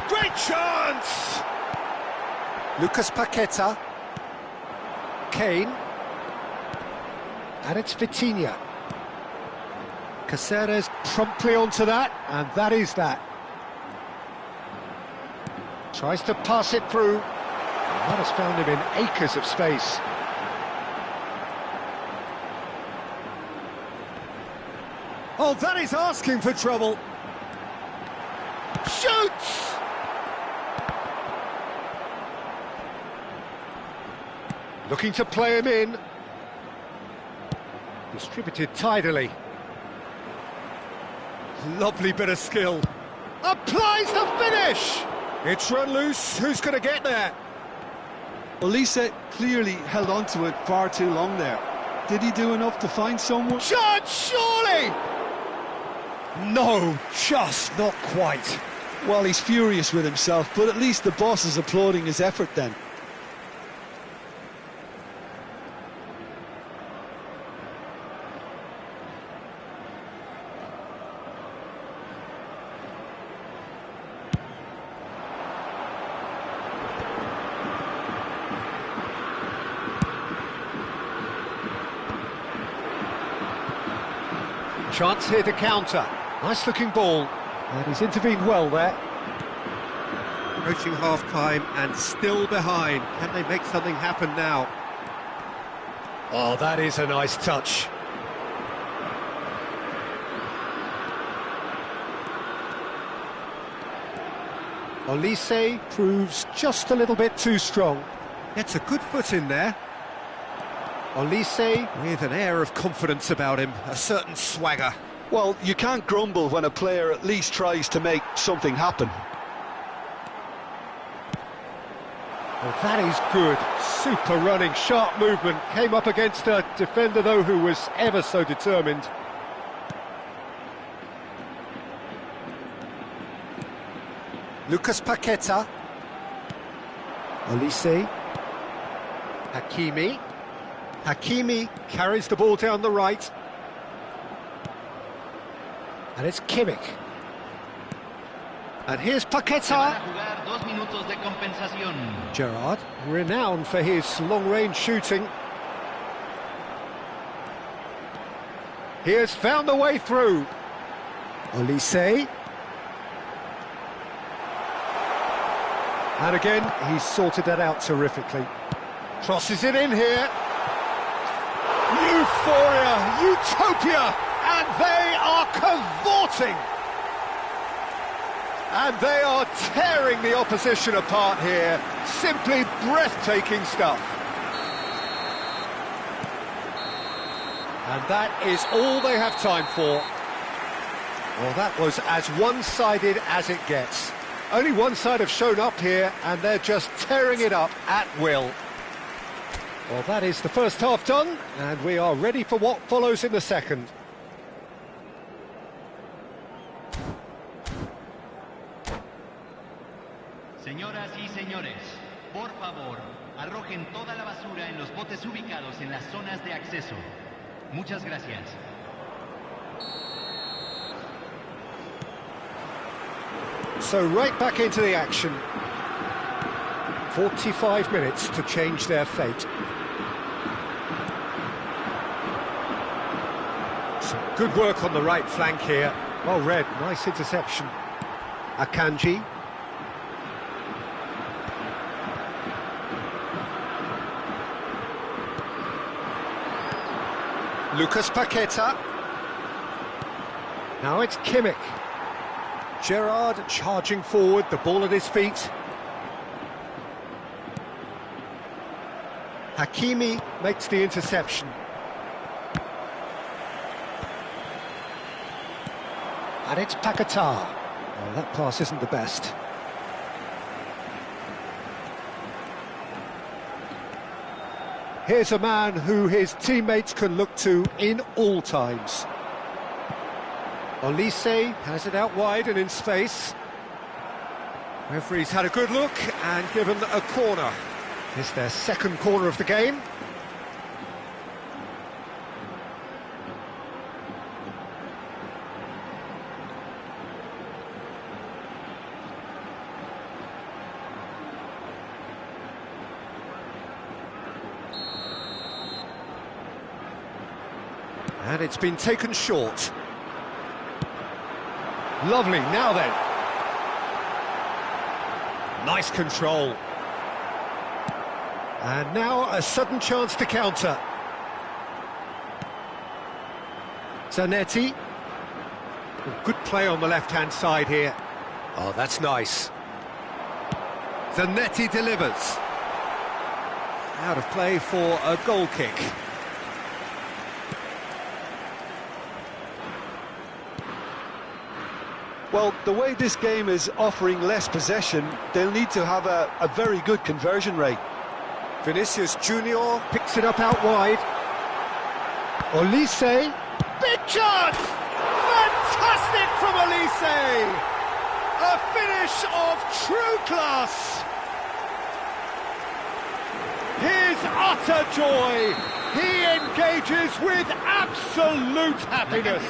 Great chance! Lucas Paquetá. Kane. And it's Vitinha. Caceres promptly onto that, and that is that. Tries to pass it through. That has found him in acres of space. Oh, that is asking for trouble. Shoots! Looking to play him in. Distributed tidily. Lovely bit of skill. Applies the finish! It's run loose. Who's going to get there? Olise clearly held on to it far too long there. Did he do enough to find someone? Judge, surely! No, just not quite. Well, he's furious with himself, but at least the boss is applauding his effort then. Chance here to counter. Nice looking ball. And he's intervened well there. Approaching half-time and still behind. Can they make something happen now? Oh, that is a nice touch. Olise proves just a little bit too strong. Gets a good foot in there. Olise with an air of confidence about him, a certain swagger. Well, you can't grumble when a player at least tries to make something happen. Well, that is good. Super running, sharp movement. Came up against a defender, though, who was ever so determined. Lucas Paqueta. Olise. Hakimi. Hakimi carries the ball down the right. And it's Kimmich. And here's Paqueta. Gerrard, renowned for his long-range shooting. He has found the way through. Olise. And again, he's sorted that out terrifically. Crosses it in here. Euphoria, utopia, and they are cavorting. And they are tearing the opposition apart here. Simply breathtaking stuff. And that is all they have time for. Well, that was as one-sided as it gets. Only one side have shown up here, and they're just tearing it up at will. Well, that is the first half done, and we are ready for what follows in the second. Señoras y señores, por favor, arrojen toda la basura en los botes ubicados en las zonas de acceso. Muchas gracias. So right back into the action. 45 minutes to change their fate. Some good work on the right flank here. Well read, nice interception. Akanji. Lucas Paqueta. Now it's Kimmich. Gerrard charging forward, the ball at his feet. Hakimi makes the interception. And it's Paqueta. Well, that pass isn't the best. Here's a man who his teammates can look to in all times. Olise has it out wide and in space. Referee's had a good look and given a corner. It's their second corner of the game. And it's been taken short. Lovely, now then. Nice control. And now a sudden chance to counter. Zanetti. Good play on the left-hand side here. Oh, that's nice. Zanetti delivers. Out of play for a goal kick. Well, the way this game is offering less possession, they'll need to have a very good conversion rate. Vinicius Junior picks it up out wide. Olise. Big chance! Fantastic from Olise! A finish of true class! His utter joy! He engages with absolute happiness.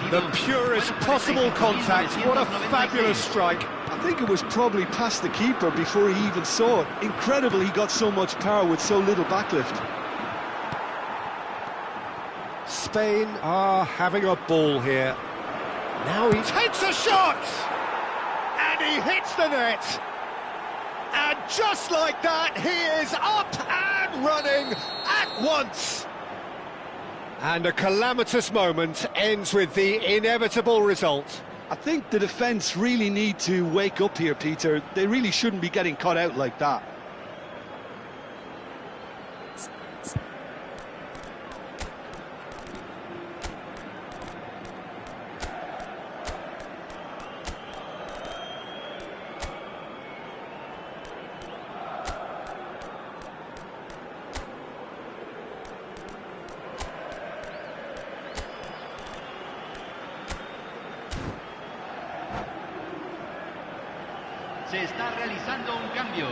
The purest possible contact. What a fabulous strike. I think it was probably past the keeper before he even saw it. Incredible he got so much power with so little backlift. Spain are having a ball here. Now he takes a shot! And he hits the net! And just like that, he is up and running at once! And a calamitous moment ends with the inevitable result. I think the defence really need to wake up here, Peter. They really shouldn't be getting caught out like that. Se está realizando un cambio.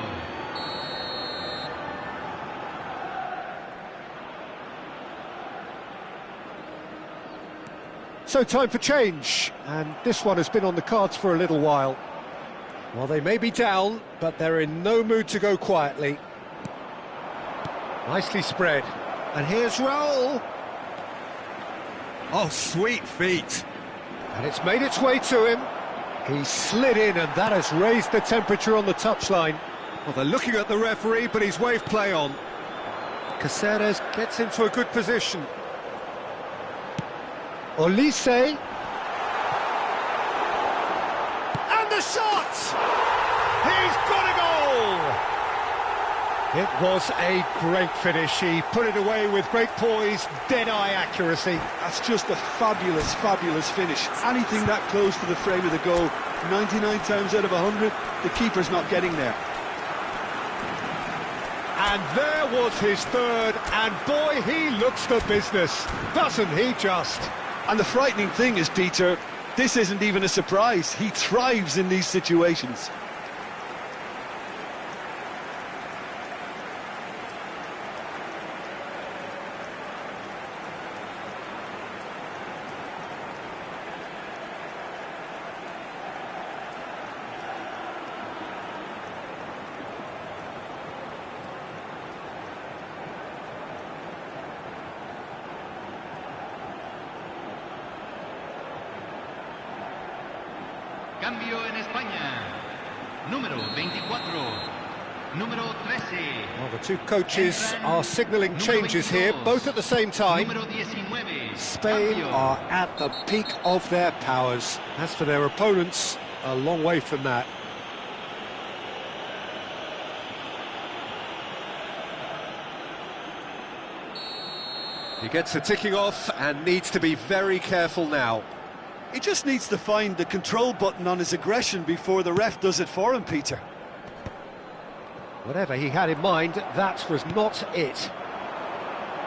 So time for change, and this one has been on the cards for a little while. Well, they may be down, but they're in no mood to go quietly. Nicely spread. And here's Raul. Oh, sweet feet. And it's made its way to him. He slid in, and that has raised the temperature on the touchline. Well, they're looking at the referee, but he's waved play on. Caceres gets into a good position. Olise. And the shot! He's got a goal! It was a great finish. He put it away with great poise, dead-eye accuracy. That's just a fabulous, fabulous finish. Anything that close to the frame of the goal, 99 times out of 100, the keeper's not getting there. And there was his third, and boy, he looks the business, doesn't he just? And the frightening thing is, Peter, this isn't even a surprise. He thrives in these situations. Cambio en España. Número 24. Número 13. Well, the two coaches are signalling changes here, both at the same time. Número 19. Spain Cambio. are at the peak of their powers. As for their opponents, a long way from that. He gets the ticking off and needs to be very careful now. He just needs to find the control button on his aggression before the ref does it for him, Peter. Whatever he had in mind, that was not it.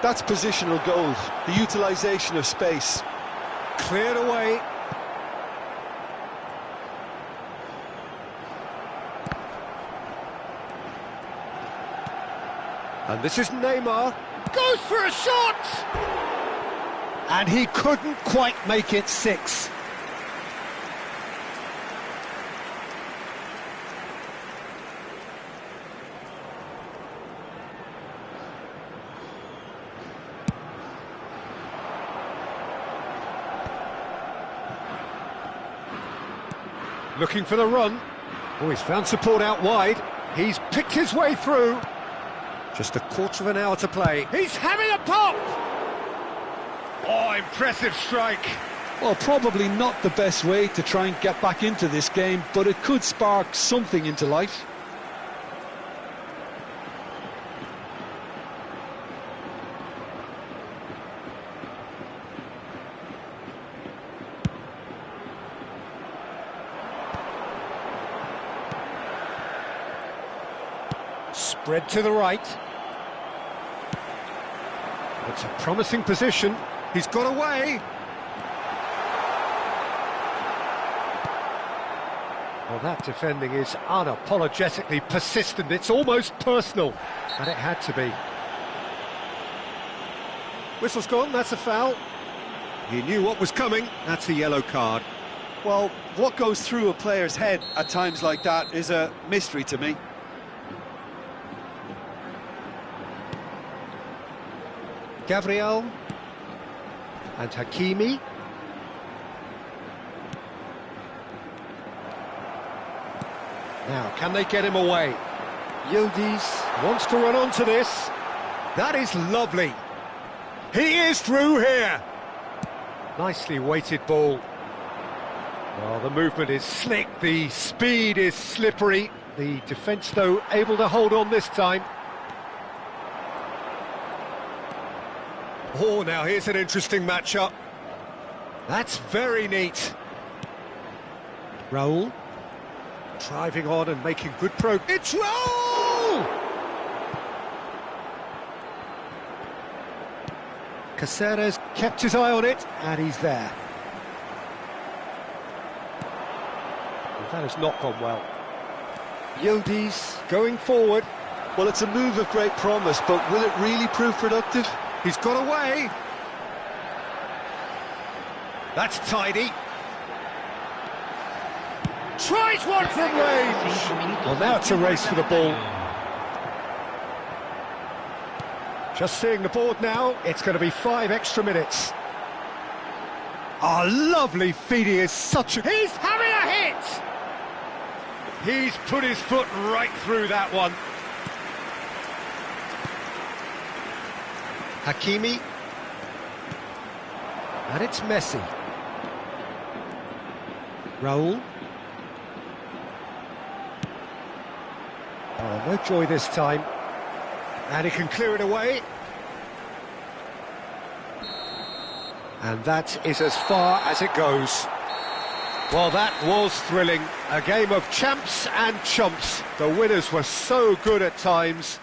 That's positional goals, the utilisation of space. Cleared away. And this is Neymar. Goes for a shot! And he couldn't quite make it 6. Looking for the run. Oh, he's found support out wide. He's picked his way through. Just a quarter of an hour to play. He's having a pop! Oh, impressive strike. Well, probably not the best way to try and get back into this game, but it could spark something into life. Spread to the right. It's a promising position. He's got away. Well, that defending is unapologetically persistent. It's almost personal. And it had to be. Whistle's gone, that's a foul. He knew what was coming. That's a yellow card. Well, what goes through a player's head at times like that is a mystery to me. Gabriel and Hakimi. Now, can they get him away? Yildiz wants to run onto this. That is lovely. He is through here. Nicely weighted ball. Well, the movement is slick, the speed is slippery. The defence, though, able to hold on this time. Oh, now here's an interesting matchup. That's very neat. Raul. Driving on and making good progress. It's Raul! Caceres kept his eye on it, and he's there. That has not gone well. Yildiz going forward. Well, it's a move of great promise, but will it really prove productive? He's got away. That's tidy. Tries one from range. Well, now it's a race for the ball. Just seeing the board now, it's going to be 5 extra minutes. Ah, lovely feed, he is such a... He's having a hit! He's put his foot right through that one. Hakimi. And it's Messi. Raul. Oh, no joy this time. And he can clear it away. And that is as far as it goes. Well, that was thrilling. A game of champs and chumps. The winners were so good at times.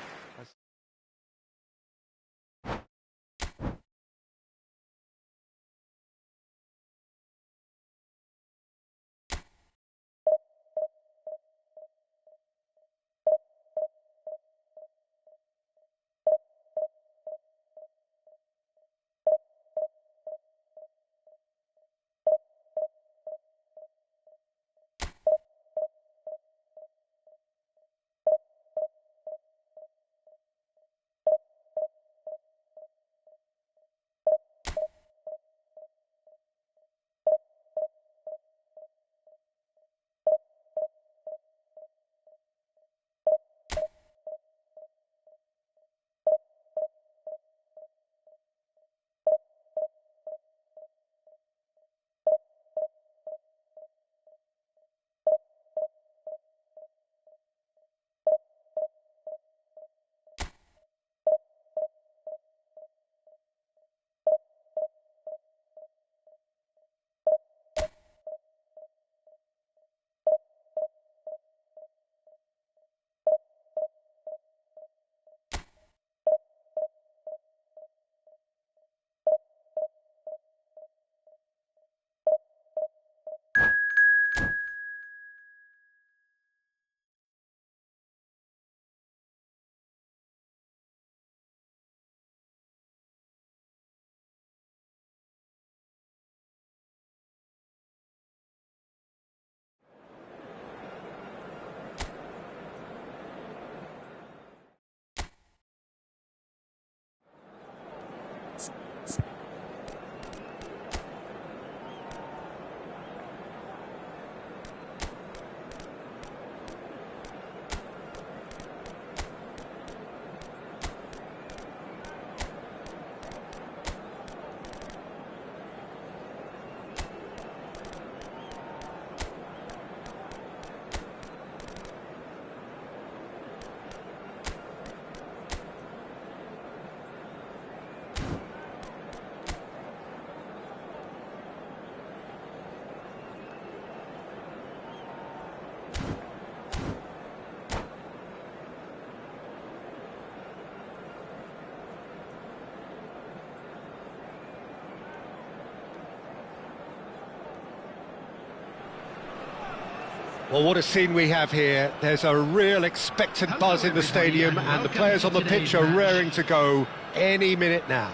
Well, what a scene we have here. There's a real expectant buzz in the stadium, and the players on the pitch are raring to go any minute now.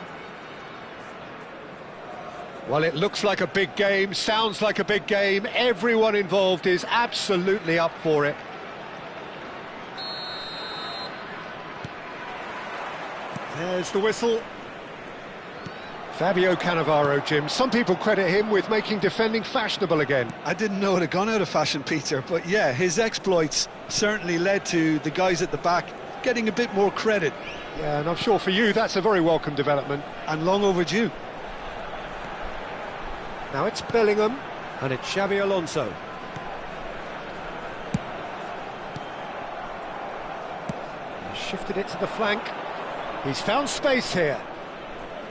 Well, it looks like a big game, sounds like a big game. Everyone involved is absolutely up for it. There's the whistle. Fabio Cannavaro, Jim. Some people credit him with making defending fashionable again. I didn't know it had gone out of fashion, Peter, but yeah, his exploits certainly led to the guys at the back getting a bit more credit. Yeah, and I'm sure for you that's a very welcome development. And long overdue. Now it's Bellingham. And it's Xabi Alonso. He's shifted it to the flank. He's found space here.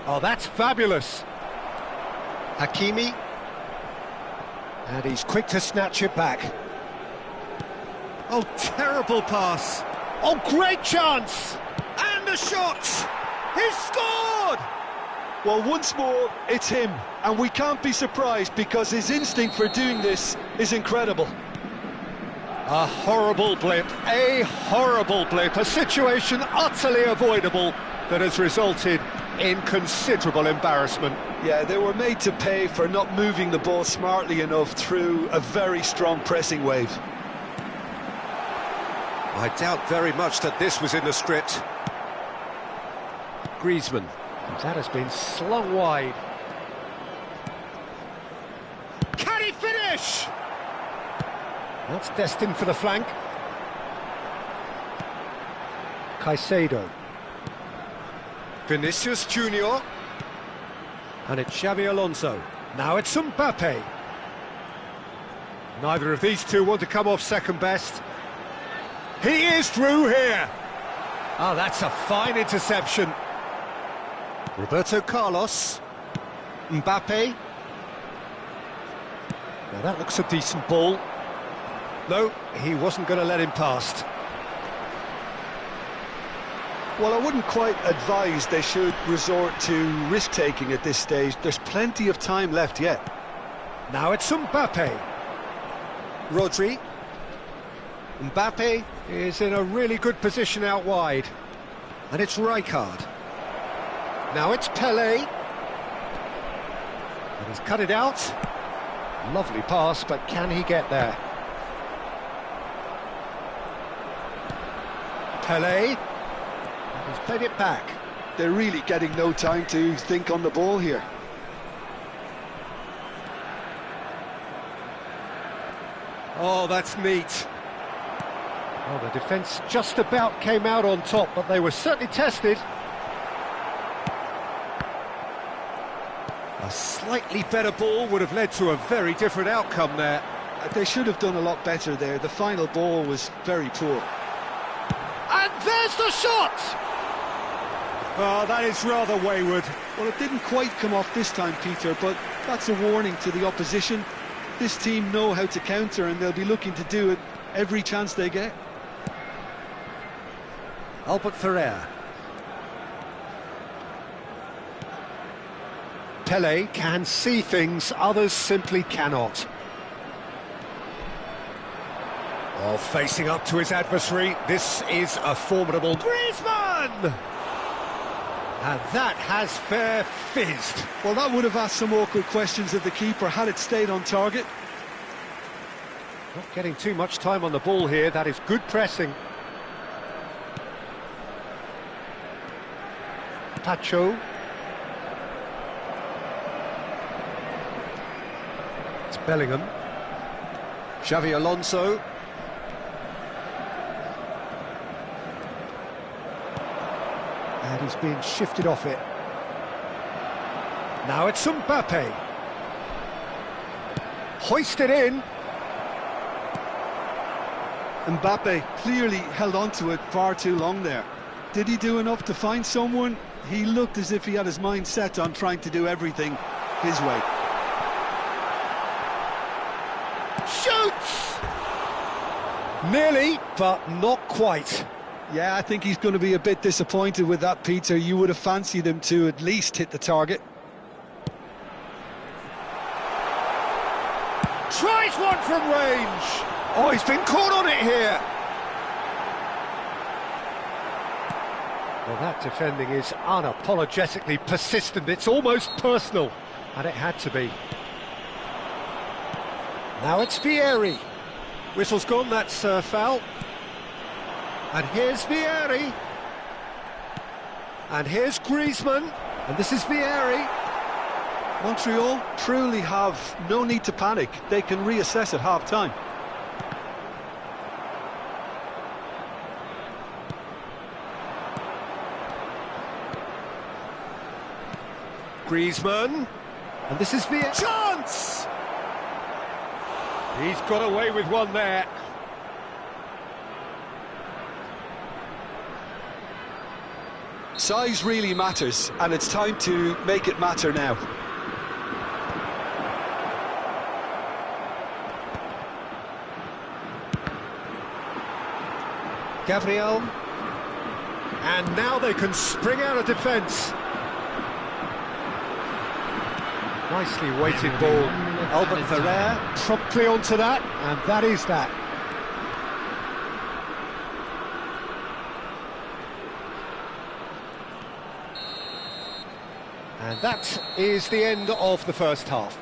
Oh, that's fabulous. Hakimi. And he's quick to snatch it back. Oh, terrible pass. Oh, great chance. And a shot. He's scored! Well, once more, it's him. And we can't be surprised because his instinct for doing this is incredible. A horrible blip, a situation utterly avoidable that has resulted in considerable embarrassment. Yeah, they were made to pay for not moving the ball smartly enough through a very strong pressing wave. I doubt very much that this was in the script. Griezmann. That has been slung wide. Can he finish? That's destined for the flank. Caicedo. Vinicius Junior. And it's Xabi Alonso. Now it's Mbappe. Neither of these two want to come off second best. He is through here. Oh, that's a fine interception. Roberto Carlos. Mbappe. Now that looks a decent ball. No, he wasn't going to let him past. Well, I wouldn't quite advise they should resort to risk-taking at this stage. There's plenty of time left yet. Now it's Mbappe. Rodri. Mbappe is in a really good position out wide. And it's Rijkaard. Now it's Pelé. And he's cut it out. Lovely pass, but can he get there? Pelé. He's played it back. They're really getting no time to think on the ball here. Oh, that's neat. Well, the defence just about came out on top, but they were certainly tested. A slightly better ball would have led to a very different outcome there. They should have done a lot better there. The final ball was very poor. And there's the shot! Oh, that is rather wayward. Well, it didn't quite come off this time, Peter, but that's a warning to the opposition. This team know how to counter, and they'll be looking to do it every chance they get. Albert Ferrer. Pelé can see things others simply cannot. Oh, facing up to his adversary, this is a formidable Griezmann! And that has fair fizzed. Well, that would have asked some awkward questions of the keeper had it stayed on target. Not getting too much time on the ball here, that is good pressing. Pacho. It's Bellingham. Xabi Alonso. And he's being shifted off it. Now it's Mbappe. Hoisted in. Mbappe clearly held on to it far too long there. Did he do enough to find someone? He looked as if he had his mind set on trying to do everything his way. Shoots! Nearly, but not quite. Yeah, I think he's going to be a bit disappointed with that, Peter. You would have fancied him to at least hit the target. Tries one from range. Oh, he's been caught on it here. Well, that defending is unapologetically persistent. It's almost personal, and it had to be. Now it's Vieri. Whistle's gone, that's foul. And here's Vieri. And here's Griezmann. And this is Vieri. Montreal truly have no need to panic. They can reassess at half-time. Griezmann. And this is Vieri. Chance! He's got away with one there. Size really matters, and it's time to make it matter now. Gabriel. And now they can spring out of defence. Nicely weighted ball. Albert Ferrer promptly onto that, and that is that. And that is the end of the first half.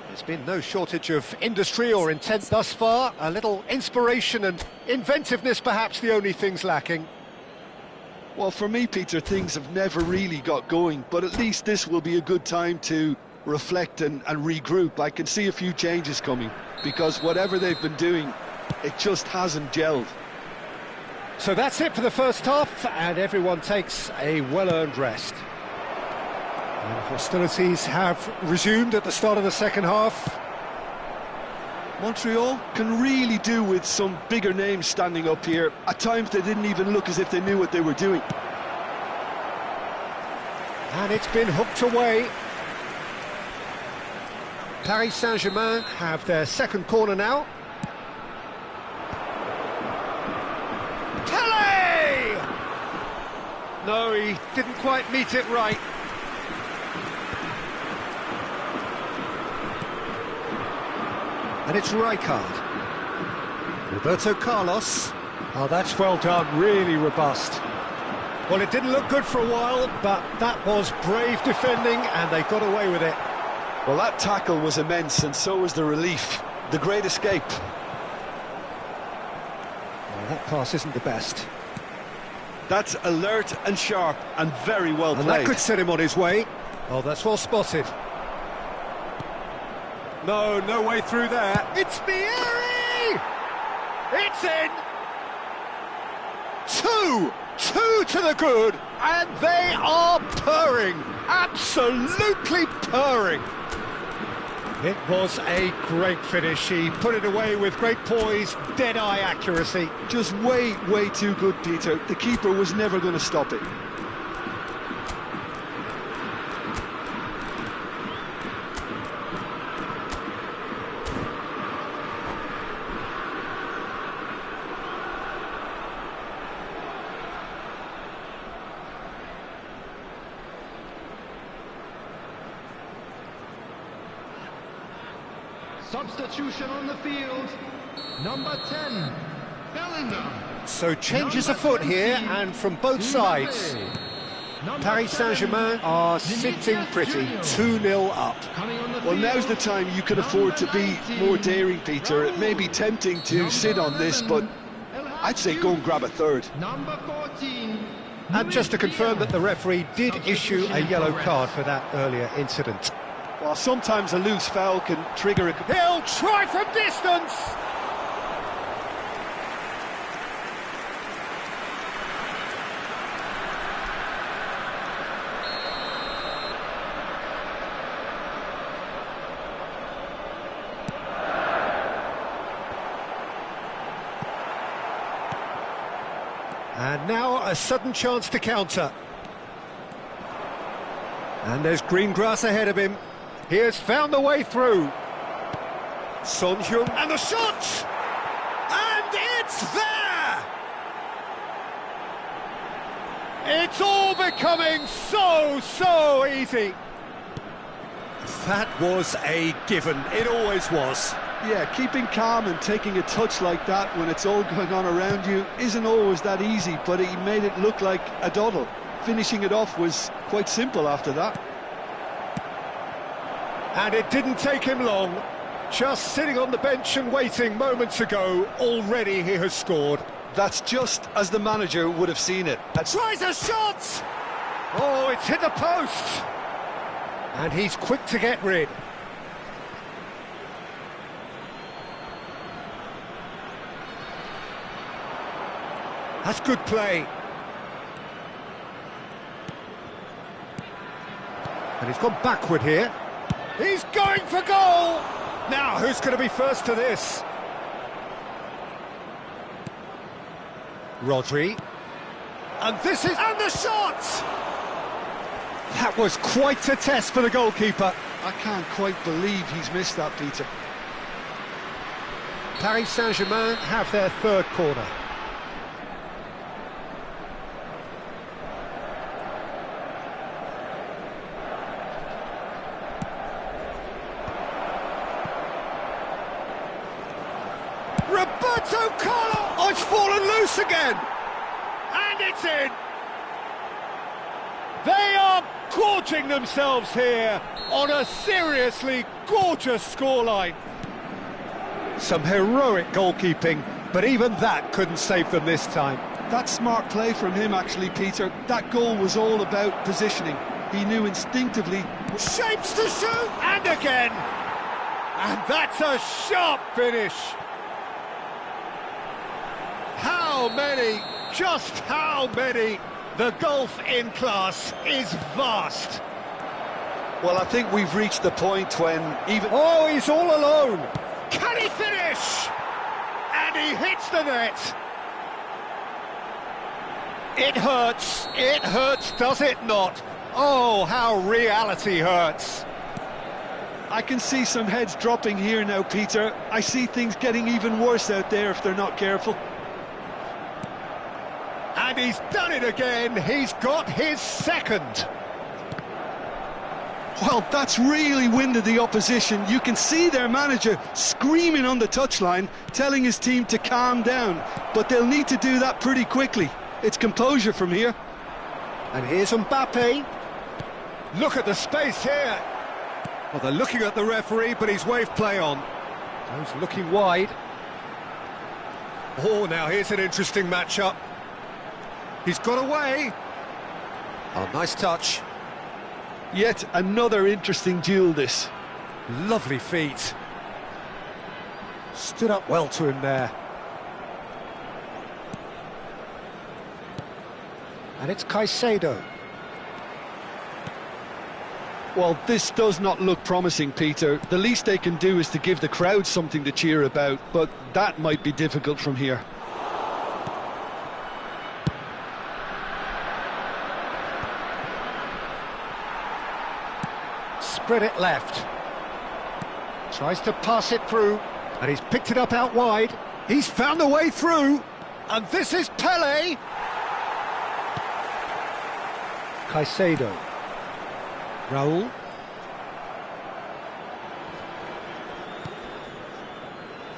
There's been no shortage of industry or intent thus far. A little inspiration and inventiveness, perhaps the only things lacking. Well, for me, Peter, things have never really got going, but at least this will be a good time to reflect and regroup. I can see a few changes coming, because whatever they've been doing, it just hasn't gelled. So that's it for the first half, and everyone takes a well-earned rest. And hostilities have resumed at the start of the second half. Montreal can really do with some bigger names standing up here. At times they didn't even look as if they knew what they were doing. And it's been hooked away. Paris Saint-Germain have their second corner now. Tele! No, he didn't quite meet it right. And it's Rijkaard. Roberto Carlos. Oh, that's well done, really robust. Well, it didn't look good for a while, but that was brave defending, and they got away with it. Well, that tackle was immense, and so was the relief. The great escape. Well, that pass isn't the best. That's alert and sharp, and very well played. And that could set him on his way. Oh, that's well spotted. No way through there. It's Vieri! It's in! Two to the good, and they are purring. Absolutely purring. It was a great finish. He put it away with great poise, dead-eye accuracy. Just way too good, Peter. The keeper was never going to stop it. Substitution on the field, number 10, Bellingham. So changes afoot here, and from both sides. Paris Saint-Germain are sitting pretty, 2-0 up. Well, now's the time you can afford to be more daring, Peter. It may be tempting to sit on this, but I'd say go and grab a third. Number 14. And just to confirm that the referee did issue a yellow card for that earlier incident. Well, sometimes a loose foul can trigger a... He'll try from distance! And now a sudden chance to counter. And there's green grass ahead of him. He has found the way through. Son Heung, and the shot! And it's there! It's all becoming so easy. That was a given, it always was. Yeah, keeping calm and taking a touch like that when it's all going on around you isn't always that easy, but he made it look like a doddle. Finishing it off was quite simple after that. And it didn't take him long. Just sitting on the bench and waiting moments ago, already he has scored. That's just as the manager would have seen it. Tries a shot! Oh, it's hit the post! And he's quick to get rid. That's good play. And he's gone backward here. He's going for goal! Now, who's going to be first to this? Rodri. And this is... And the shot! That was quite a test for the goalkeeper. I can't quite believe he's missed that, Peter. Paris Saint-Germain have their third corner. Roberto Carlos! Oh, it's fallen loose again! And it's in! They are gorging themselves here on a seriously gorgeous scoreline. Some heroic goalkeeping, but even that couldn't save them this time. That's smart play from him, actually, Peter. That goal was all about positioning. He knew instinctively... Shapes to shoot! And again! And that's a sharp finish! How many? Just how many? The gulf in class is vast. Well, I think we've reached the point when even... Oh, he's all alone! Can he finish? And he hits the net! It hurts, does it not? Oh, how reality hurts. I can see some heads dropping here now, Peter. I see things getting even worse out there if they're not careful. And he's done it again, he's got his second. Well, that's really winded the opposition. You can see their manager screaming on the touchline, telling his team to calm down. But they'll need to do that pretty quickly. It's composure from here. And here's Mbappe. Look at the space here. Well, they're looking at the referee, but he's waved play on. Goes looking wide. Oh, now here's an interesting matchup. He's got away. Oh, nice touch. Yet another interesting duel, this. Lovely feet. Stood up well to him there. And it's Caicedo. Well, this does not look promising, Peter. The least they can do is to give the crowd something to cheer about, but that might be difficult from here. Spread it left. Tries to pass it through, and he's picked it up out wide. He's found the way through, and this is Pele. Caicedo. Raul.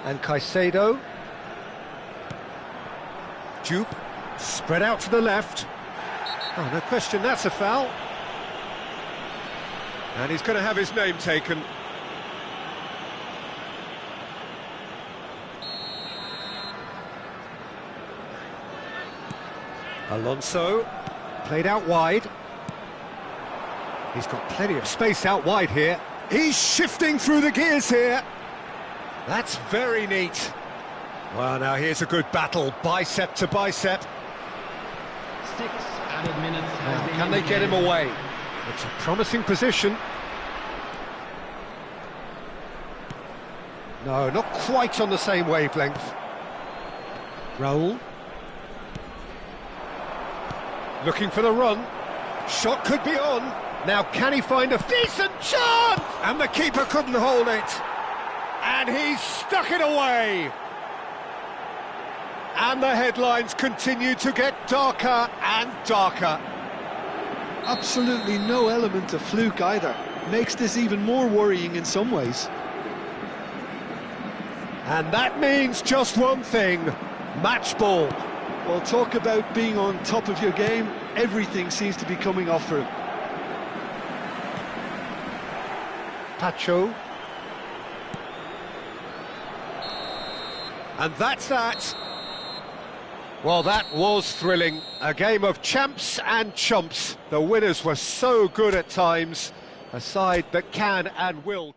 And Caicedo. Jupe. Spread out to the left. Oh, no question, that's a foul. And he's going to have his name taken. Alonso, played out wide. He's got plenty of space out wide here. He's shifting through the gears here. That's very neat. Well, now here's a good battle, bicep to bicep. 6 added minutes. Now, can they get him away? It's a promising position. No, not quite on the same wavelength. Raul. Looking for the run. Shot could be on. Now can he find a decent chance? And the keeper couldn't hold it. And he's stuck it away. And the headlines continue to get darker and darker. Absolutely no element of fluke either. Makes this even more worrying in some ways. And that means just one thing, match ball. Well, talk about being on top of your game. Everything seems to be coming off for him. Pacho. And that's that. Well, that was thrilling. A game of champs and chumps. The winners were so good at times. A side that can and will...